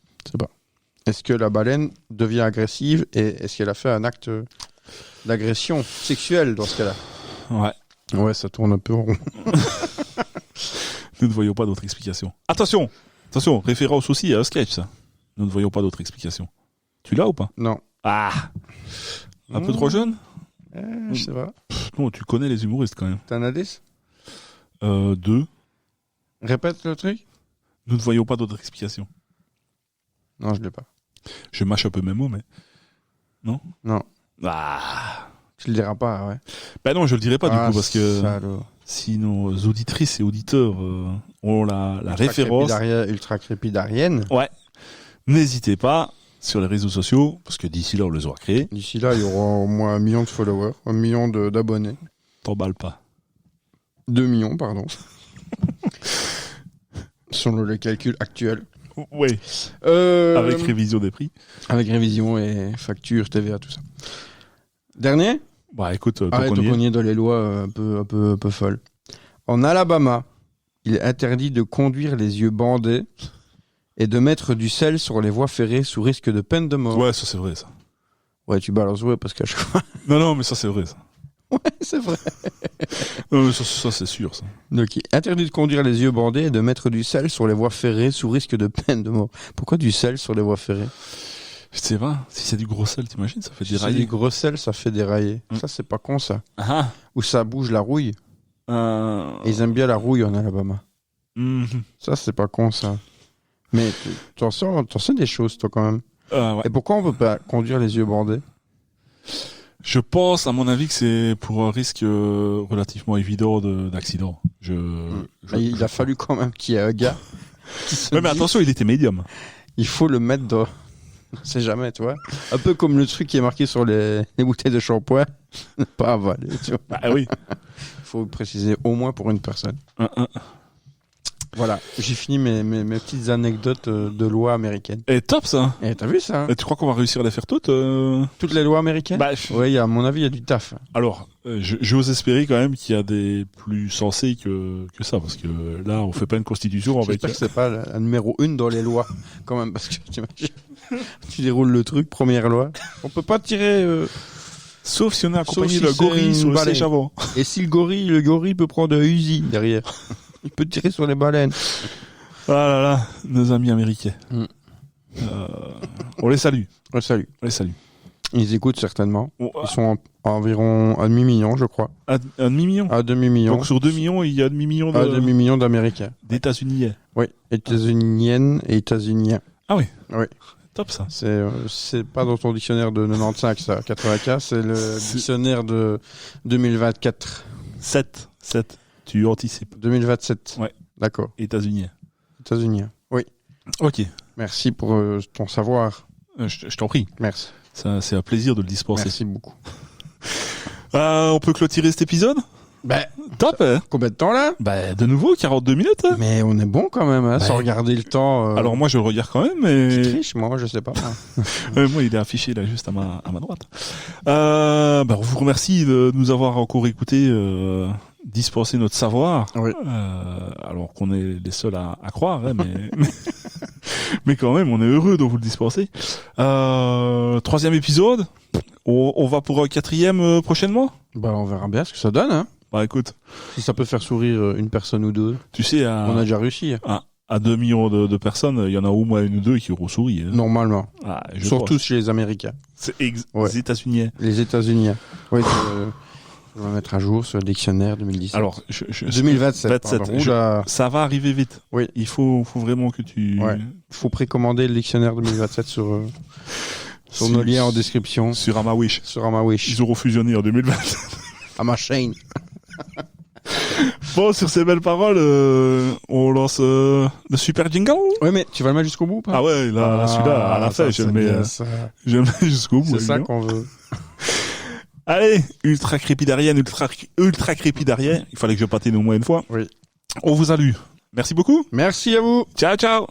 [SPEAKER 2] Est-ce que la baleine devient agressive et est-ce qu'elle a fait un acte d'agression sexuelle dans ce cas-là?
[SPEAKER 3] Ouais.
[SPEAKER 2] Ouais, ça tourne un peu rond.
[SPEAKER 3] Nous ne voyons pas d'autre explication. Attention, référence aussi à un sketch, ça. Nous ne voyons pas d'autre explication. Tu l'as ou pas?
[SPEAKER 2] Non.
[SPEAKER 3] Ah. Un peu trop jeune?
[SPEAKER 2] Je sais pas.
[SPEAKER 3] Non, tu connais les humoristes quand même.
[SPEAKER 2] T'as un indice?
[SPEAKER 3] 2.
[SPEAKER 2] Répète le truc?
[SPEAKER 3] Nous ne voyons pas d'autre explication.
[SPEAKER 2] Non, je l'ai pas.
[SPEAKER 3] Je mâche un peu mes mots, mais... Non?
[SPEAKER 2] Non.
[SPEAKER 3] Ah.
[SPEAKER 2] Tu le diras pas, ouais.
[SPEAKER 3] Ben non, je le dirai pas du
[SPEAKER 2] Ah,
[SPEAKER 3] coup, parce que
[SPEAKER 2] salaud.
[SPEAKER 3] si nos auditrices et auditeurs ont la référence,
[SPEAKER 2] Ultra crépidarienne.
[SPEAKER 3] ouais, n'hésitez pas, sur les réseaux sociaux, parce que d'ici là, on les aura créés.
[SPEAKER 2] D'ici là, il y aura au moins 1 million de followers, 1 million d'abonnés.
[SPEAKER 3] T'emballes pas.
[SPEAKER 2] 2 millions, pardon. Selon le calcul actuel.
[SPEAKER 3] Oui. Avec révision des prix.
[SPEAKER 2] Avec révision et facture, TVA, tout ça. Dernier?
[SPEAKER 3] Bah écoute, donc
[SPEAKER 2] Arrête
[SPEAKER 3] on y est.
[SPEAKER 2] on y est dans les lois un peu folles. En Alabama, il est interdit de conduire les yeux bandés et de mettre du sel sur les voies ferrées sous risque de peine de mort.
[SPEAKER 3] Ouais, ça c'est vrai ça.
[SPEAKER 2] Ouais, tu balances ouais parce que je crois.
[SPEAKER 3] Non, mais ça c'est vrai ça.
[SPEAKER 2] Ouais, c'est vrai.
[SPEAKER 3] Non, mais ça c'est sûr ça.
[SPEAKER 2] Donc, il est interdit de conduire les yeux bandés et de mettre du sel sur les voies ferrées sous risque de peine de mort. Pourquoi du sel sur les voies ferrées?
[SPEAKER 3] Je sais pas, si c'est du gros sel, t'imagines, ça fait
[SPEAKER 2] Si c'est
[SPEAKER 3] dérailler.
[SPEAKER 2] du gros sel, ça fait dérailler. Ça, c'est pas con, ça.
[SPEAKER 3] Ah
[SPEAKER 2] Ou ça bouge la rouille.
[SPEAKER 3] ah.
[SPEAKER 2] Et ils aiment bien la rouille en Alabama.
[SPEAKER 3] Mhm.
[SPEAKER 2] Ça, c'est pas con, ça. Mais t'en sais des choses, toi, quand même.
[SPEAKER 3] Ouais.
[SPEAKER 2] Et pourquoi on peut pas conduire les yeux bandés?
[SPEAKER 3] Je pense, à mon avis, que c'est pour un risque relativement évident d'accident.
[SPEAKER 2] Il a fallu quand même qu'il y ait un gars qui se
[SPEAKER 3] Ouais, mais
[SPEAKER 2] dise,
[SPEAKER 3] attention, il était médium.
[SPEAKER 2] il faut le mettre dans... On sait jamais, tu vois. Un peu comme le truc qui est marqué sur les bouteilles de shampoing. Ne pas avaler, tu vois.
[SPEAKER 3] Bah oui.
[SPEAKER 2] Il faut préciser au moins pour une personne. Voilà, j'ai fini mes petites anecdotes de loi américaines.
[SPEAKER 3] Et top ça.
[SPEAKER 2] Et t'as vu ça, hein?
[SPEAKER 3] Et tu crois qu'on va réussir à les faire toutes
[SPEAKER 2] Toutes les lois américaines?
[SPEAKER 3] Bah,
[SPEAKER 2] Oui, à mon avis, il y a du taf.
[SPEAKER 3] alors, j'ose espérer quand même qu'il y a des plus sensés que ça, parce que là, on fait pas une constitution avec...
[SPEAKER 2] J'espère que c'est pas la numéro 1 dans les lois, quand même, parce que t'imagines, tu déroules le truc, première loi. On peut pas tirer...
[SPEAKER 3] Sauf si on est accompagné
[SPEAKER 2] Sauf si
[SPEAKER 3] d'un
[SPEAKER 2] c'est
[SPEAKER 3] gorille
[SPEAKER 2] une
[SPEAKER 3] sur le
[SPEAKER 2] baleine.
[SPEAKER 3] siège avant.
[SPEAKER 2] Et si le gorille peut prendre un Uzi derrière. Il peut tirer sur les baleines.
[SPEAKER 3] Ah là là, nos amis américains.
[SPEAKER 2] Mm.
[SPEAKER 3] On les salue.
[SPEAKER 2] Salut.
[SPEAKER 3] On les salue.
[SPEAKER 2] Ils écoutent certainement.
[SPEAKER 3] Bon,
[SPEAKER 2] Ils sont environ à demi-million, je crois.
[SPEAKER 3] un demi-million.
[SPEAKER 2] À demi-million.
[SPEAKER 3] Donc sur 2 millions, il y a demi-million
[SPEAKER 2] À demi-million d'Américains.
[SPEAKER 3] d'États-Unis.
[SPEAKER 2] Oui, états-uniennes et états-uniens.
[SPEAKER 3] Ah oui.
[SPEAKER 2] Oui.
[SPEAKER 3] Top ça.
[SPEAKER 2] C'est pas dans ton dictionnaire de 95, ça, 95, c'est le dictionnaire de 2024.
[SPEAKER 3] 7. Tu anticipes.
[SPEAKER 2] 2027.
[SPEAKER 3] Ouais.
[SPEAKER 2] D'accord.
[SPEAKER 3] États-Unis.
[SPEAKER 2] États-uniens. Oui.
[SPEAKER 3] Ok.
[SPEAKER 2] Merci pour ton savoir.
[SPEAKER 3] Je t'en prie.
[SPEAKER 2] Merci.
[SPEAKER 3] C'est un plaisir de le dispenser.
[SPEAKER 2] Merci beaucoup.
[SPEAKER 3] On peut clôturer cet épisode?
[SPEAKER 2] Ben,
[SPEAKER 3] Top, hein?
[SPEAKER 2] combien de temps là?
[SPEAKER 3] Bah, de nouveau, 42 minutes. Hein.
[SPEAKER 2] Mais on est bon quand même, hein,
[SPEAKER 3] Ouais.
[SPEAKER 2] sans regarder le temps.
[SPEAKER 3] Alors moi, je le regarde quand même,
[SPEAKER 2] tu
[SPEAKER 3] mais
[SPEAKER 2] triches, moi, je sais pas.
[SPEAKER 3] moi, il est affiché là, juste à ma droite. On vous remercie de nous avoir encore écouté, dispenser notre savoir.
[SPEAKER 2] Oui.
[SPEAKER 3] Alors qu'on est les seuls à croire, hein, mais quand même, on est heureux de vous le dispenser. 3e épisode. On va pour un 4e prochainement.
[SPEAKER 2] Bah, on verra bien ce que ça donne, hein.
[SPEAKER 3] Bah écoute,
[SPEAKER 2] Si ça peut faire sourire une personne ou deux,
[SPEAKER 3] tu sais,
[SPEAKER 2] on a déjà réussi.
[SPEAKER 3] à 2 millions de personnes, il y en a au moins une ou deux qui auront souri. Hein.
[SPEAKER 2] Normalement.
[SPEAKER 3] Ah, je
[SPEAKER 2] Surtout
[SPEAKER 3] pense.
[SPEAKER 2] chez les Américains.
[SPEAKER 3] C'est
[SPEAKER 2] Ouais.
[SPEAKER 3] les États-Unis.
[SPEAKER 2] Les États-Unis. Oui, je vais mettre à jour sur le dictionnaire 2017.
[SPEAKER 3] Alors,
[SPEAKER 2] 2027.
[SPEAKER 3] 27.
[SPEAKER 2] pardon. Oula.
[SPEAKER 3] Ça va arriver vite.
[SPEAKER 2] Oui.
[SPEAKER 3] Il faut vraiment que tu...
[SPEAKER 2] Ouais. Faut précommander le dictionnaire 2027 sur nos liens en description.
[SPEAKER 3] Sur Amawish.
[SPEAKER 2] Sur Amawish.
[SPEAKER 3] Ils auront fusionné en 2020.
[SPEAKER 2] À ma chaîne.
[SPEAKER 3] Bon, sur ces belles paroles, on lance le super jingle.
[SPEAKER 2] Ouais, mais tu vas le mettre jusqu'au bout ou pas?
[SPEAKER 3] Ah ouais, là, celui-là, à la fin, je le mets jusqu'au bout.
[SPEAKER 2] C'est ça
[SPEAKER 3] évidemment.
[SPEAKER 2] qu'on veut.
[SPEAKER 3] Allez, ultra crépidarienne, ultra crépidarienne. Il fallait que je patine au moins une fois.
[SPEAKER 2] Oui.
[SPEAKER 3] On vous salue. Merci beaucoup.
[SPEAKER 2] Merci à vous.
[SPEAKER 3] Ciao, ciao.